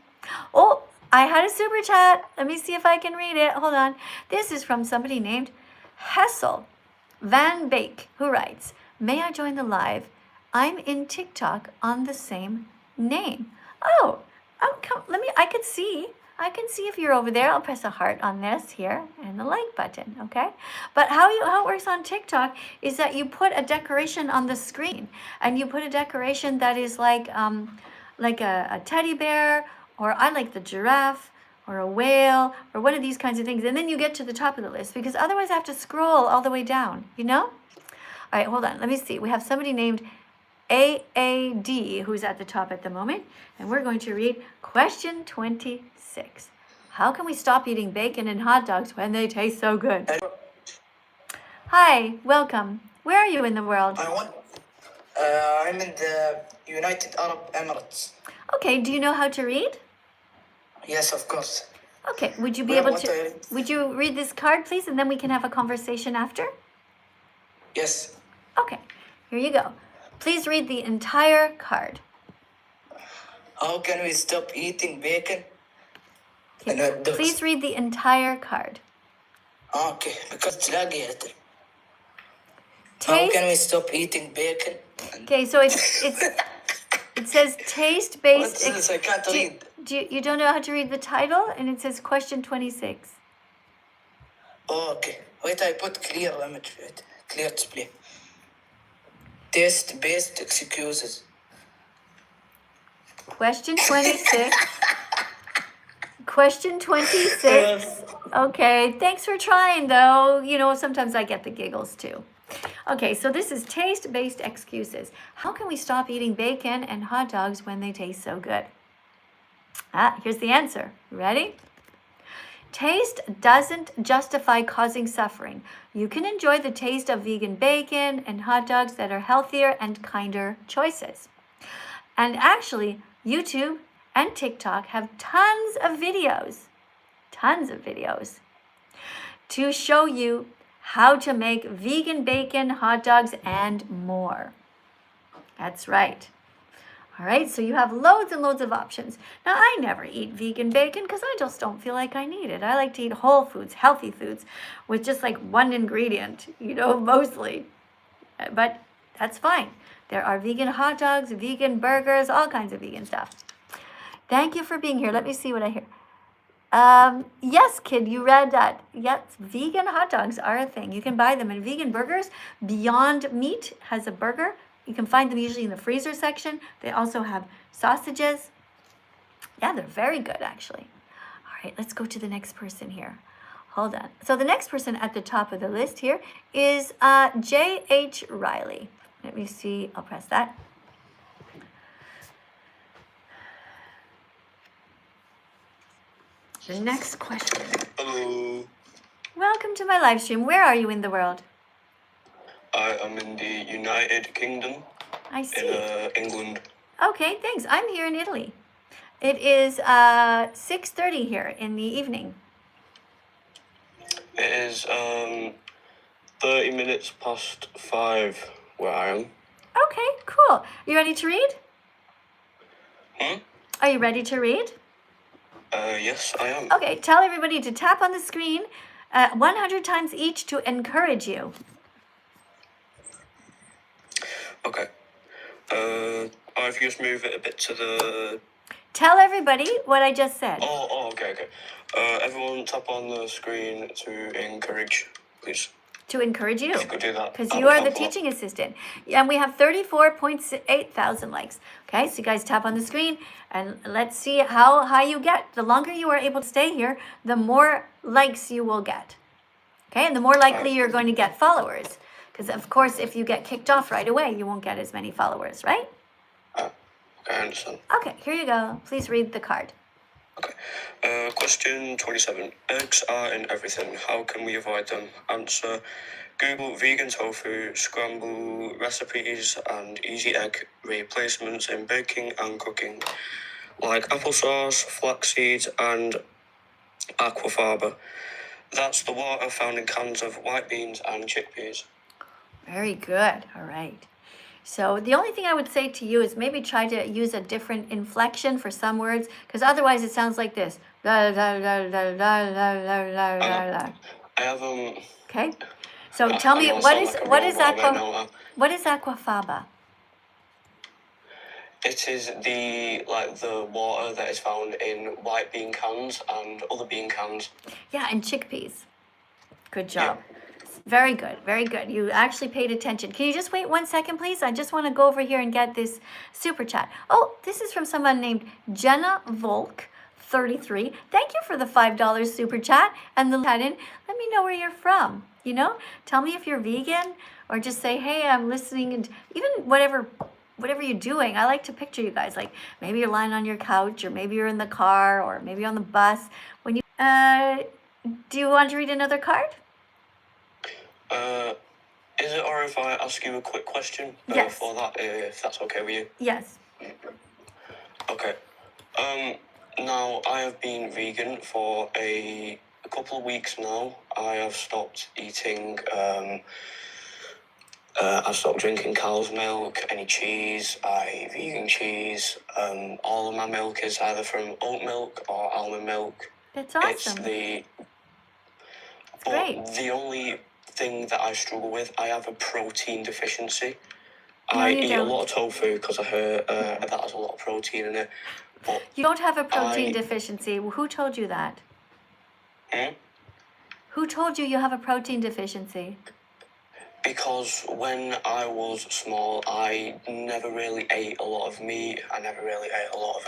Oh, I had a super chat. Let me see if I can read it. Hold on. This is from somebody named Hessel Van Beek, who writes, may I join the live? I'm in TikTok on the same name. Oh, I can see if you're over there. I'll press a heart on this here and the like button, okay? But how it works on TikTok is that you put a decoration on the screen, and you put a decoration that is like a teddy bear, or I like the giraffe, or a whale, or one of these kinds of things, and then you get to the top of the list, because otherwise I have to scroll all the way down, you know? All right, hold on. Let me see. We have somebody named AAD who's at the top at the moment, and we're going to read question 26. How can we stop eating bacon and hot dogs when they taste so good? Hi, welcome. Where are you in the world? I'm in the United Arab Emirates. Okay, do you know how to read? Yes, of course. Okay, would you be Well, able what to, would you read this card, please, and then we can have a conversation after? Yes. Okay, here you go. Please read the entire card. How can we stop eating bacon and Okay, hot dogs? please read the entire card. Okay, because تلاقي How Taste. can we stop eating bacon? Okay, so it's It says taste-based. What's this? I can't read. You don't know how to read the title? And it says question 26. Oh, okay. Wait, I put clear image. Wait. Clear display. Test-based excuses. Question 26. Question 26. Okay, thanks for trying though. You know, sometimes I get the giggles too. Okay, so this is taste-based excuses. How can we stop eating bacon and hot dogs when they taste so good? Here's the answer. Ready? Taste doesn't justify causing suffering. You can enjoy the taste of vegan bacon and hot dogs that are healthier and kinder choices. And actually, YouTube and TikTok have tons of videos to show you how to make vegan bacon, hot dogs, and more. That's right. All right, so you have loads and loads of options. Now, I never eat vegan bacon because I just don't feel like I need it. I like to eat whole foods, healthy foods, with just like one ingredient, you know, mostly. But that's fine. There are vegan hot dogs, vegan burgers, all kinds of vegan stuff. Thank you for being here. Let me see what I hear. Yes, kid, you read that. Yes, vegan hot dogs are a thing. You can buy them. And vegan burgers, Beyond Meat has a burger. You can find them usually in the freezer section. They also have sausages. Yeah, they're very good, actually. All right, let's go to the next person here. Hold on. So the next person at the top of the list here is J.H. Riley. Let me see. I'll press that. The next question. Hello. Welcome to my live stream. Where are you in the world? I am in the United Kingdom. I see. In England. Okay, thanks. I'm here in Italy. It is 6:30 here in the evening. It is 30 minutes past 5 where I am. Okay, cool. You ready to read? Are you ready to read? Yes, I am. Okay, tell everybody to tap on the screen 100 times each to encourage you. Okay. If you just move it a bit to the... Tell everybody what I just said. Okay. Everyone tap on the screen to encourage, please. To encourage you. If you could do that. Because you are the teaching assistant. And we have 34.8 thousand likes. Okay, so you guys tap on the screen and let's see how high you get. The longer you are able to stay here, the more likes you will get. Okay, and the more likely you're going to get followers. Because, of course, if you get kicked off right away, you won't get as many followers, right? Okay, I understand. Okay, here you go. Please read the card. Okay. Question 27. Eggs are in everything. How can we avoid them? Answer. Google vegan tofu, scramble recipes, and easy egg replacements in baking and cooking, like applesauce, flax seeds, and aquafaba. That's the water found in cans of white beans and chickpeas. Very good. All right. So the only thing I would say to you is maybe try to use a different inflection for some words, because otherwise it sounds like this. La, la, la, la, la, la, la, la, la, la. I have Okay. So tell me what is aquafaba? It is the water that is found in white bean cans and other bean cans. Yeah, and chickpeas. Good job. Yeah. Very good, very good. You actually paid attention. Can you just wait 1 second, please? I just want to go over here and get this super chat. Oh, this is from someone named Jenna Volk, 33. Thank you for the $5 super chat and the chat in. Let me know where you're from. You know, tell me if you're vegan or just say, hey, I'm listening, and even whatever you're doing. I like to picture you guys, like maybe you're lying on your couch, or maybe you're in the car, or maybe on the bus. When you do you want to read another card? Is it alright if I ask you a quick question before that, if that's okay with you? Yes. Okay. Now, I have been vegan for a couple of weeks now. I have stopped eating, I've stopped drinking cow's milk, any cheese, vegan cheese. All of my milk is either from oat milk or almond milk. That's awesome. But the only thing that I struggle with, I have a protein deficiency. I you eat a don't. lot of tofu because I heard that has a lot of protein in it. But You don't have a protein I- deficiency. Who told you that? Hmm? Who told you you have a protein deficiency? Because when I was small, I never really ate a lot of meat. I never really ate a lot of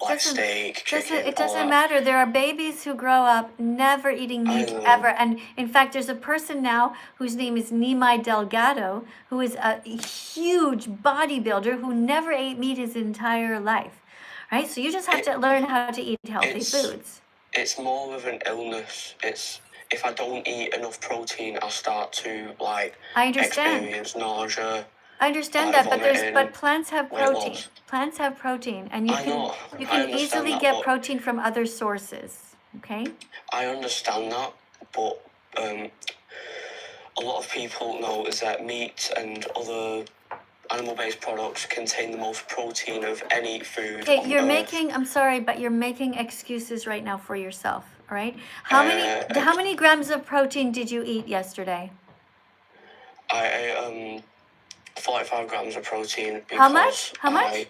like steak, chicken. It all doesn't that. matter. There are babies who grow up never eating meat know. ever. And in fact, there's a person now whose name is Nimai Delgado, who is a huge bodybuilder who never ate meat his entire life. Right? So you just have to learn how to eat healthy foods. It's more of an illness. It's if I don't eat enough protein, I start to like I understand. experience nausea. I understand like that, vomiting, but plants have weight protein. loss. Plants have protein, and you I know, I can understand easily that, get but- protein from other sources. Okay? I understand that, but a lot of people know is that meat and other animal-based products contain the most protein of any food. Okay, on you're Earth. making, I'm sorry, but you're making excuses right now for yourself, all right? How many grams of protein did you eat yesterday? I ate 45 grams of protein. How much? because How much?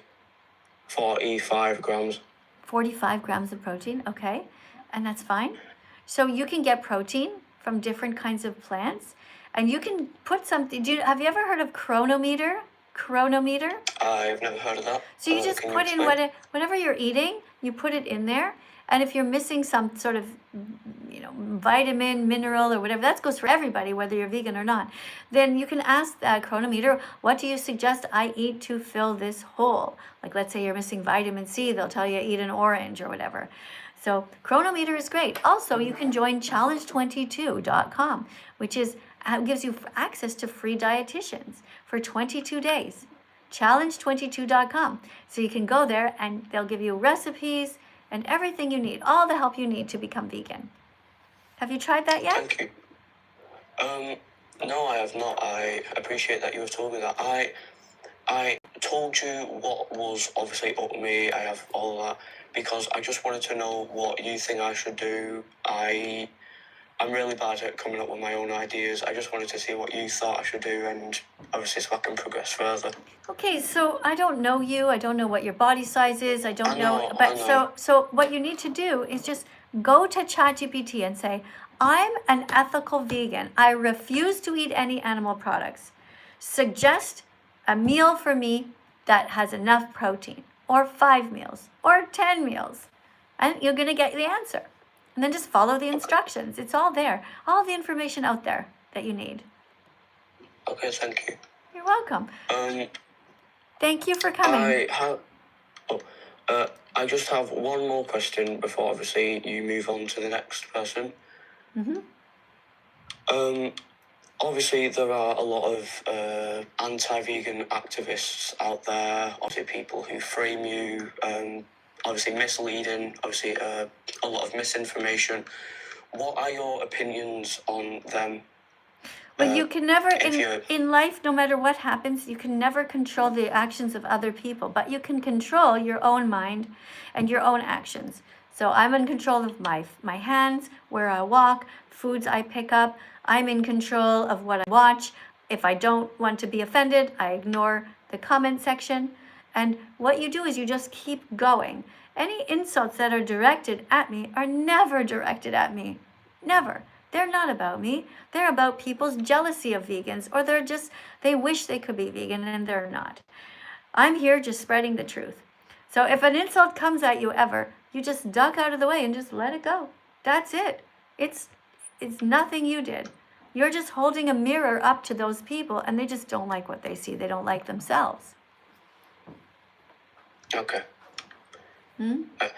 45 grams. 45 grams of protein, okay, and that's fine. So you can get protein from different kinds of plants, and you can put something. Have you ever heard of chronometer? Chronometer? I've never heard of that. So you just Can put in explain? whatever you're eating, you put it in there, and if you're missing some sort of, vitamin, mineral, or whatever, that goes for everybody, whether you're vegan or not, then you can ask that chronometer, what do you suggest I eat to fill this hole? Like, let's say you're missing vitamin C, they'll tell you eat an orange or whatever. So chronometer is great. Also, you can join challenge22.com, which gives you access to free dietitians for 22 days. Challenge22.com. So you can go there and they'll give you recipes and everything you need, all the help you need to become vegan. Have you tried that yet? Thank you. No, I have not. I appreciate that you have told me that. I told you what was obviously up to me. I have all that because I just wanted to know what you think I should do. I'm really bad at coming up with my own ideas. I just wanted to see what you thought I should do, and obviously so I can progress further. Okay, so I don't know you. I don't know what your body size is. I don't I know, but I know. so what you need to do is just go to ChatGPT and say, I'm an ethical vegan. I refuse to eat any animal products. Suggest a meal for me that has enough protein, or 5 meals, or 10 meals. And you're going to get the answer. And then just follow the instructions. It's all there. All the information out there that you need. Okay, thank you. You're welcome. Thank you for coming. I just have one more question before obviously you move on to the next person. Obviously there are a lot of anti-vegan activists out there, obviously people who frame you, obviously misleading, obviously a lot of misinformation. What are your opinions on them? But you can never, if in life, no matter what happens, you can never control the actions of other people, but you can control your own mind and your own actions. So I'm in control of my hands, where I walk, foods I pick up. I'm in control of what I watch. If I don't want to be offended, I ignore the comment section. And what you do is you just keep going. Any insults that are directed at me are never directed at me. Never. They're not about me. They're about people's jealousy of vegans, or they wish they could be vegan and they're not. I'm here just spreading the truth. So if an insult comes at you ever, you just duck out of the way and just let it go. That's it. It's nothing you did. You're just holding a mirror up to those people and they just don't like what they see. They don't like themselves. Okay. I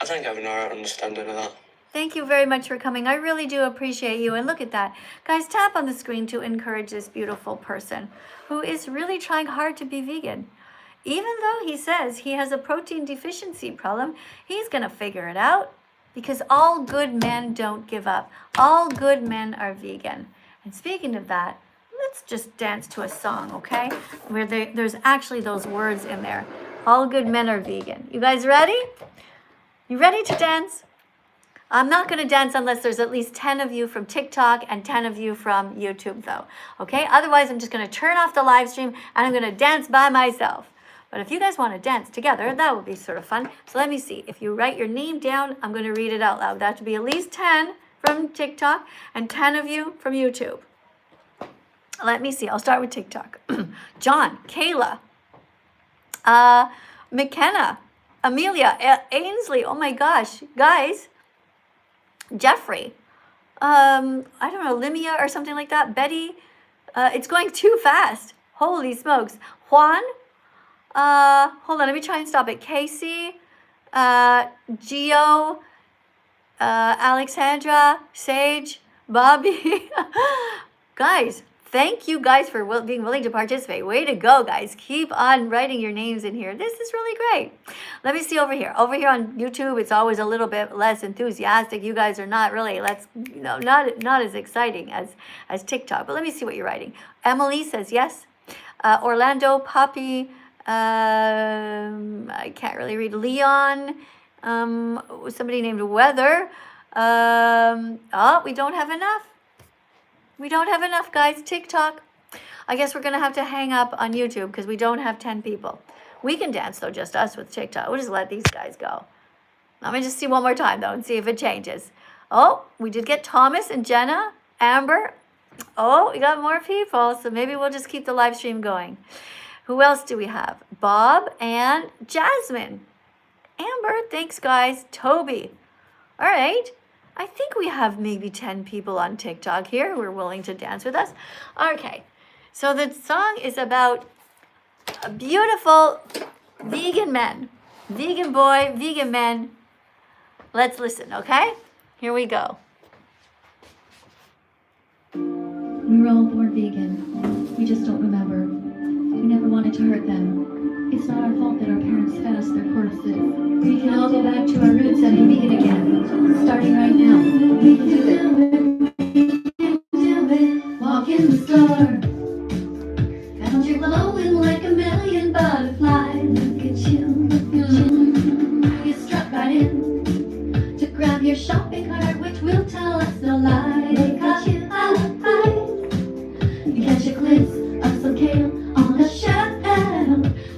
think I have an alright understanding of that. Thank you very much for coming. I really do appreciate you. And look at that. Guys, tap on the screen to encourage this beautiful person who is really trying hard to be vegan. Even though he says he has a protein deficiency problem, he's going to figure it out, because all good men don't give up. All good men are vegan. And speaking of that, let's just dance to a song, okay? Where there's actually those words in there. All good men are vegan. You guys ready? You ready to dance? I'm not going to dance unless there's at least 10 of you from TikTok and 10 of you from YouTube though. Okay, otherwise I'm just going to turn off the live stream and I'm going to dance by myself. But if you guys want to dance together, that would be sort of fun. So let me see. If you write your name down, I'm going to read it out loud. That should be at least 10 from TikTok and 10 of you from YouTube. Let me see. I'll start with TikTok. John, Kayla, McKenna, Amelia, Ainsley. Oh my gosh, guys. Jeffrey. I don't know, Limia or something like that. Betty. It's going too fast. Holy smokes. Juan. Hold on. Let me try and stop it. Casey. Gio. Alexandra. Sage. Bobby. Guys. Thank you guys for being willing to participate. Way to go, guys. Keep on writing your names in here. This is really great. Let me see over here. Over here on YouTube, it's always a little bit less enthusiastic. You guys are not really, not as exciting as TikTok. But let me see what you're writing. Emily says yes. Orlando, Poppy, I can't really read. Leon, somebody named Weather. Oh, we don't have enough. We don't have enough, guys. TikTok. I guess we're going to have to hang up on YouTube because we don't have 10 people. We can dance, though, just us with TikTok. We'll just let these guys go. Let me just see one more time, though, and see if it changes. Oh, we did get Thomas and Jenna, Amber. Oh, we got more people, so maybe we'll just keep the live stream going. Who else do we have? Bob and Jasmine. Amber, thanks, guys. Toby. All right. I think we have maybe 10 people on TikTok here who are willing to dance with us. Okay, so the song is about beautiful vegan men. Vegan boy, vegan men. Let's listen, okay? Here we go. We were all born vegan. We just don't remember. We never wanted to hurt them. It's not our fault that our parents fed us their courses. We can all go back to our roots and be vegan again. Starting right now. We can do it. We can do it. Walk in the store. Found you glowing like a million butterflies. Look at you, look at you. You struck right in to grab your shopping cart, which will tell us no lie. Look at you, you catch a glimpse of some kale on the shelf.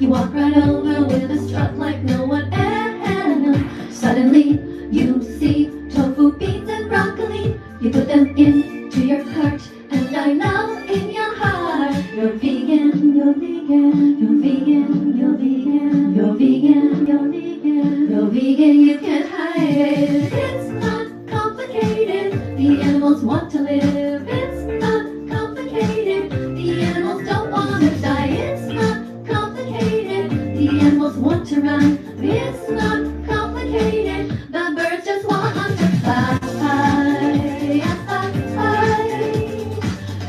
You walk right over with a strut like no one else. Suddenly, you see tofu, beans, and broccoli. You put them into your cart, and I know in your heart you're vegan, you're vegan, you're vegan, you're vegan, you're vegan, you're vegan, you're vegan. You can't hide it. It's not complicated. The animals want to live. It's not complicated. The animals don't want to die. It's not complicated. The animals want to run. It's not complicated. The birds just want to fly.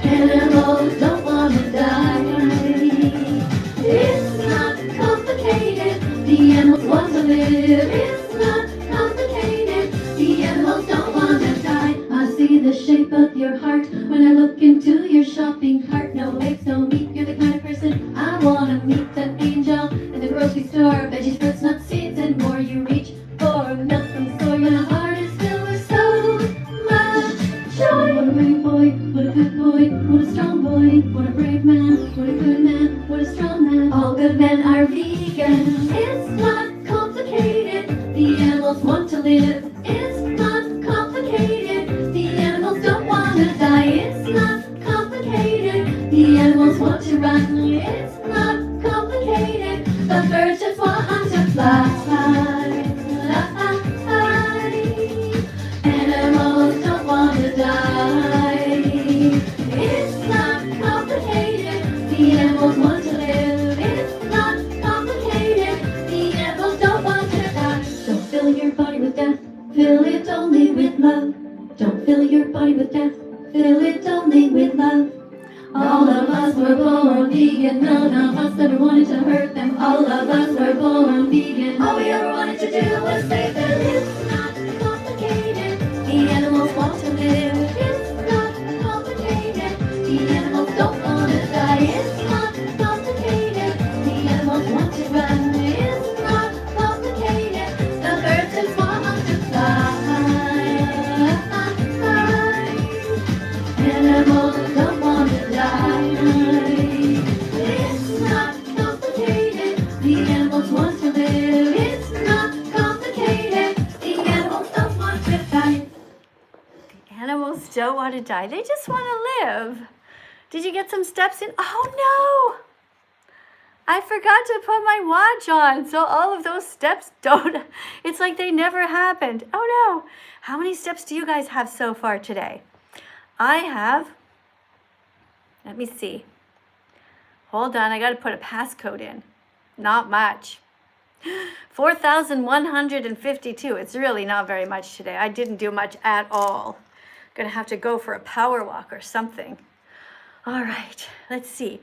Animals don't want to die. It's not complicated. The animals want to live. It's not complicated. The animals don't want to die. I see the shape of your heart when I look into your shopping cart. No eggs, no meat. You're the kind of person I want to meet. An angel in the grocery store. Veggies, fruits, nuts, seeds, and more. You reach for milk from the store. Your heart is filled with so much joy. What a brave boy, what a good boy, what a strong boy, what a brave man, what a good man, what a strong man. All good men are vegan. It's not complicated. The animals want to live. It's not complicated. The animals don't want to die. It's not complicated. The animals want to run. It's not complicated. The birds just want to fly. Animals don't want to die. It's not complicated. The animals want to live. It's not complicated. The animals don't want to die. Don't fill your body with death. Fill it only with love. Don't fill your body with death. Fill it only with love. All of us were born vegan. None of us ever wanted to hurt them. All of us were born vegan. All we ever wanted to do was save them. It's not complicated. The animals want to live. It's not complicated. The animals don't want to die. It's not complicated. The animals want to run. It's not complicated. The birds just want to fly. don't want to die. They just want to live. Did you get some steps in? Oh no! I forgot to put my watch on. So all of those steps don't, it's like they never happened. Oh no. How many steps do you guys have so far today? I have, let me see. Hold on, I got to put a passcode in. Not much. 4,152. It's really not very much today. I didn't do much at all. Gonna have to go for a power walk or something. All right, let's see.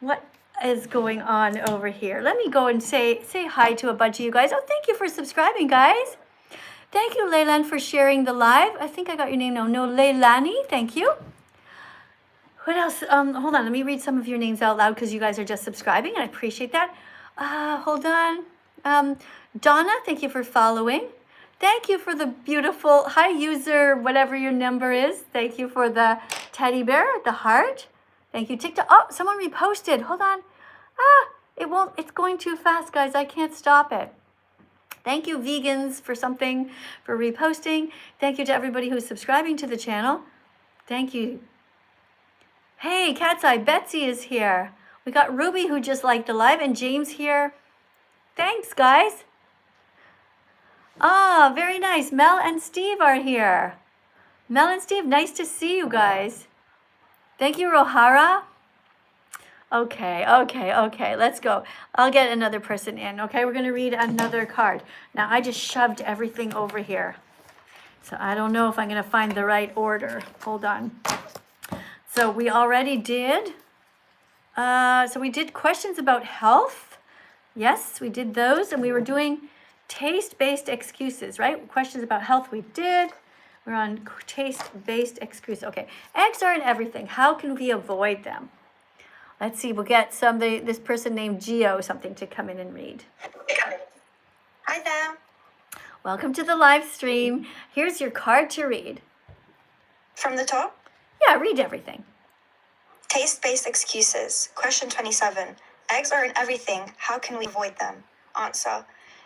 What is going on over here? Let me go and say hi to a bunch of you guys. Oh, thank you for subscribing, guys. Thank you, Leyland, for sharing the live. I think I got your name now. No, Leilani, thank you. What else? Hold on, let me read some of your names out loud because you guys are just subscribing and I appreciate that. Hold on. Donna, thank you for following. Thank you for the beautiful, hi user, whatever your number is. Thank you for the teddy bear, the heart. Thank you, TikTok. Oh, someone reposted. Hold on. It won't, it's going too fast, guys. I can't stop it. Thank you, vegans, for something, for reposting. Thank you to everybody who's subscribing to the channel. Thank you. Hey, Cat's Eye, Betsy is here. We got Ruby who just liked the live and James here. Thanks, guys. Ah, very nice. Mel and Steve are here. Mel and Steve, nice to see you guys. Thank you, Rohara. Okay, let's go. I'll get another person in, okay? We're gonna read another card. Now, I just shoved everything over here. So I don't know if I'm gonna find the right order. Hold on. So we already did, so we did questions about health. Yes, we did those, and we were doing taste-based excuses, right? Questions about health we did. We're on taste-based excuses. Okay, eggs are in everything. How can we avoid them? Let's see, we'll get this person named Gio something to come in and read. Hi there. Welcome to the live stream. Here's your card to read. From the top, Yeah, read everything. taste-based excuses. Question 27. Eggs are in everything. How can we avoid them? Answer.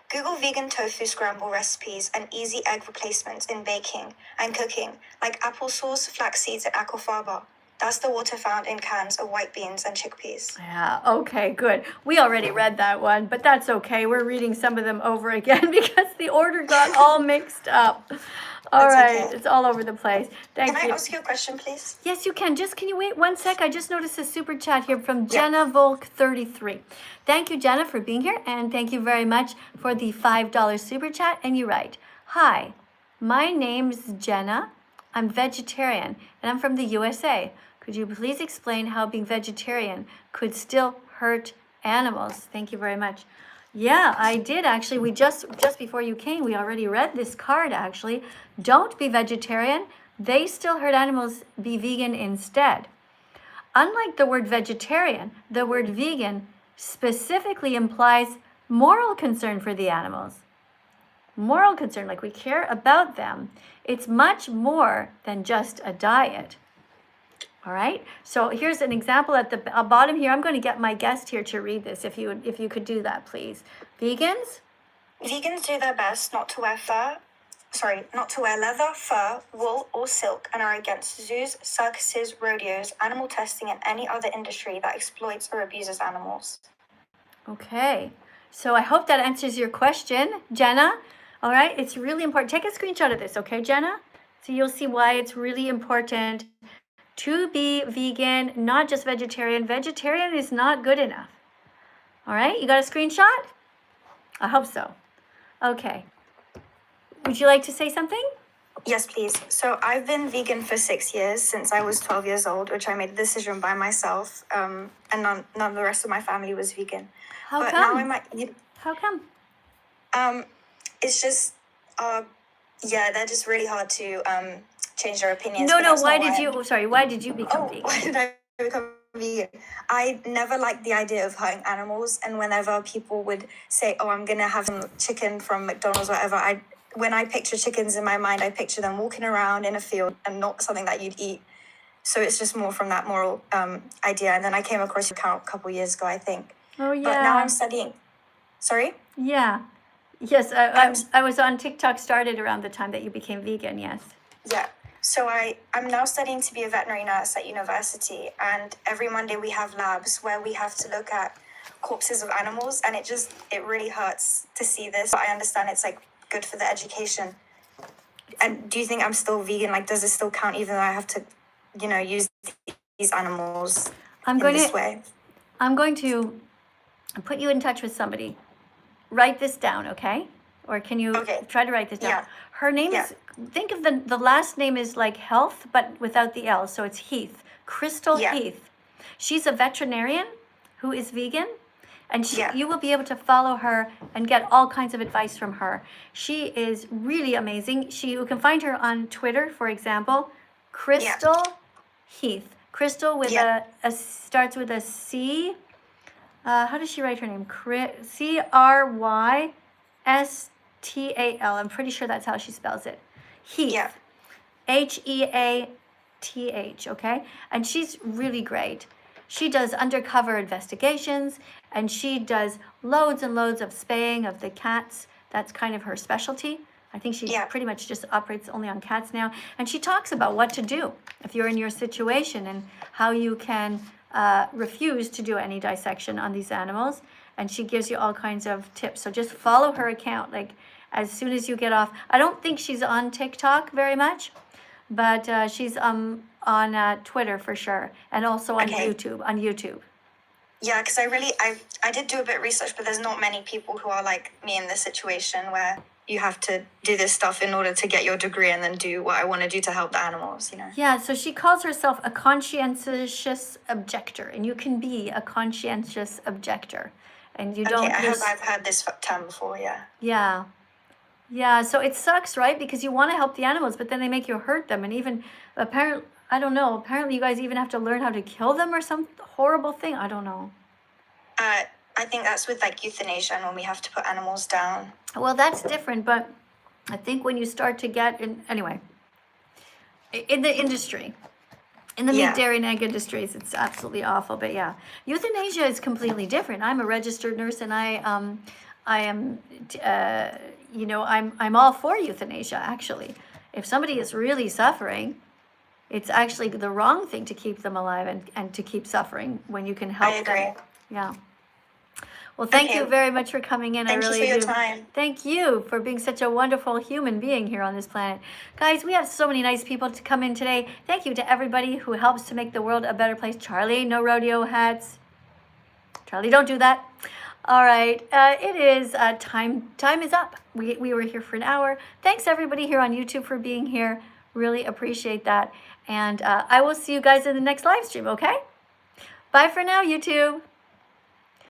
Google vegan tofu scramble recipes and easy egg replacements in baking and cooking, like applesauce, flax seeds, and aquafaba. That's the water found in cans of white beans and chickpeas. Yeah, okay, good. We already read that one, but that's okay. We're reading some of them over again because the order got all mixed up. All That's right, okay. it's all over the place. Thank Can you. I ask you a question, please? Yes, you can. Can you wait 1 sec? I just noticed a super chat here from Jenna Volk 33. Thank you, Jenna, for being here, and thank you very much for the $5 super chat. And you write, hi, my name's Jenna. I'm vegetarian, and I'm from the USA. Could you please explain how being vegetarian could still hurt animals? Thank you very much. Yeah, I did actually. We just before you came, we already read this card actually. Don't be vegetarian. They still hurt animals. Be vegan instead. Unlike the word vegetarian, the word vegan specifically implies moral concern for the animals. Moral concern, like we care about them. It's much more than just a diet. All right, so here's an example at the bottom here. I'm going to get my guest here to read this, if you could do that, please. Vegans? Vegans do their best not to wear leather, fur, wool, or silk, and are against zoos, circuses, rodeos, animal testing, and any other industry that exploits or abuses animals. Okay, so I hope that answers your question, Jenna. All right, it's really important. Take a screenshot of this, okay, Jenna? So you'll see why it's really important to be vegan, not just vegetarian. Vegetarian is not good enough. All right, you got a screenshot? I hope so. Okay. Would you like to say something? Yes, please. So I've been vegan for 6 years, since I was 12 years old, which I made the decision by myself, and none of the rest of my family was vegan. How but come? Now I'm at, How come? it's just, they're just really hard to change their opinions. No, but that's why not why did you become Oh, vegan? why did I become vegan? I never liked the idea of hurting animals, and whenever people would say, "Oh, I'm gonna have some chicken from McDonald's," or whatever, when I picture chickens in my mind, I picture them walking around in a field and not something that you'd eat. So it's just more from that moral idea. And then I came across your account a couple years ago, I think. Oh, yeah. But now I'm studying. Sorry? Yeah. Yes, I was on TikTok, started around the time that you became vegan, yes. Yeah. So I'm now studying to be a veterinary nurse at university, and every Monday we have labs where we have to look at corpses of animals, and it really hurts to see this. But I understand it's like good for the education. And do you think I'm still vegan? Like, does it still count even though I have to, use these animals I'm in going this to way? I'm going to put you in touch with somebody. Write this down, okay? Or can you Okay. try to write this down? Yeah. Her name Yeah. is, think of the last name is like Health, but without the L. So it's Heath. Crystal Yeah. Heath. She's a veterinarian who is vegan. And Yeah. you will be able to follow her and get all kinds of advice from her. She is really amazing. You can find her on Twitter, for example, Crystal Heath. Crystal with Yeah. a starts with a C. How does she write her name? Crystal. I'm pretty sure that's how she spells it. Heath. Yeah. Heath, okay? And she's really great. She does undercover investigations, and she does loads and loads of spaying of the cats. That's kind of her specialty. I think she pretty much just operates only on cats now. And she talks about what to do if you're in your situation and how you can refuse to do any dissection on these animals. And she gives you all kinds of tips. So just follow her account, like as soon as you get off. I don't think she's on TikTok very much, but she's on Twitter for sure, and also on YouTube. Yeah, because I did do a bit of research, but there's not many people who are like me in this situation where you have to do this stuff in order to get your degree and then do what I want to do to help the animals, Yeah, so she calls herself a conscientious objector, and you can be a conscientious objector, and you don't. I hope I've heard this term before. Yeah. Yeah, so it sucks, right? Because you want to help the animals, but then they make you hurt them, and even apparently, I don't know. Apparently, you guys even have to learn how to kill them or some horrible thing. I don't know. I think that's with like euthanasia and when we have to put animals down. Well, that's different, but I think when you start to get in the industry, in the meat, dairy, and egg industries, it's absolutely awful. But yeah, euthanasia is completely different. I'm a registered nurse, and I am, I'm all for euthanasia. Actually, if somebody is really suffering, it's actually the wrong thing to keep them alive and to keep suffering when you can help I agree. them. Yeah. Well, thank you very much for coming in. Thank I really you for your do. time. Thank you for being such a wonderful human being here on this planet. Guys, we have so many nice people to come in today. Thank you to everybody who helps to make the world a better place. Charlie, no rodeo hats. Charlie, don't do that. All right, it is time is up. We were here for an hour. Thanks everybody here on YouTube for being here. Really appreciate that. And I will see you guys in the next live stream, okay? Bye for now, YouTube.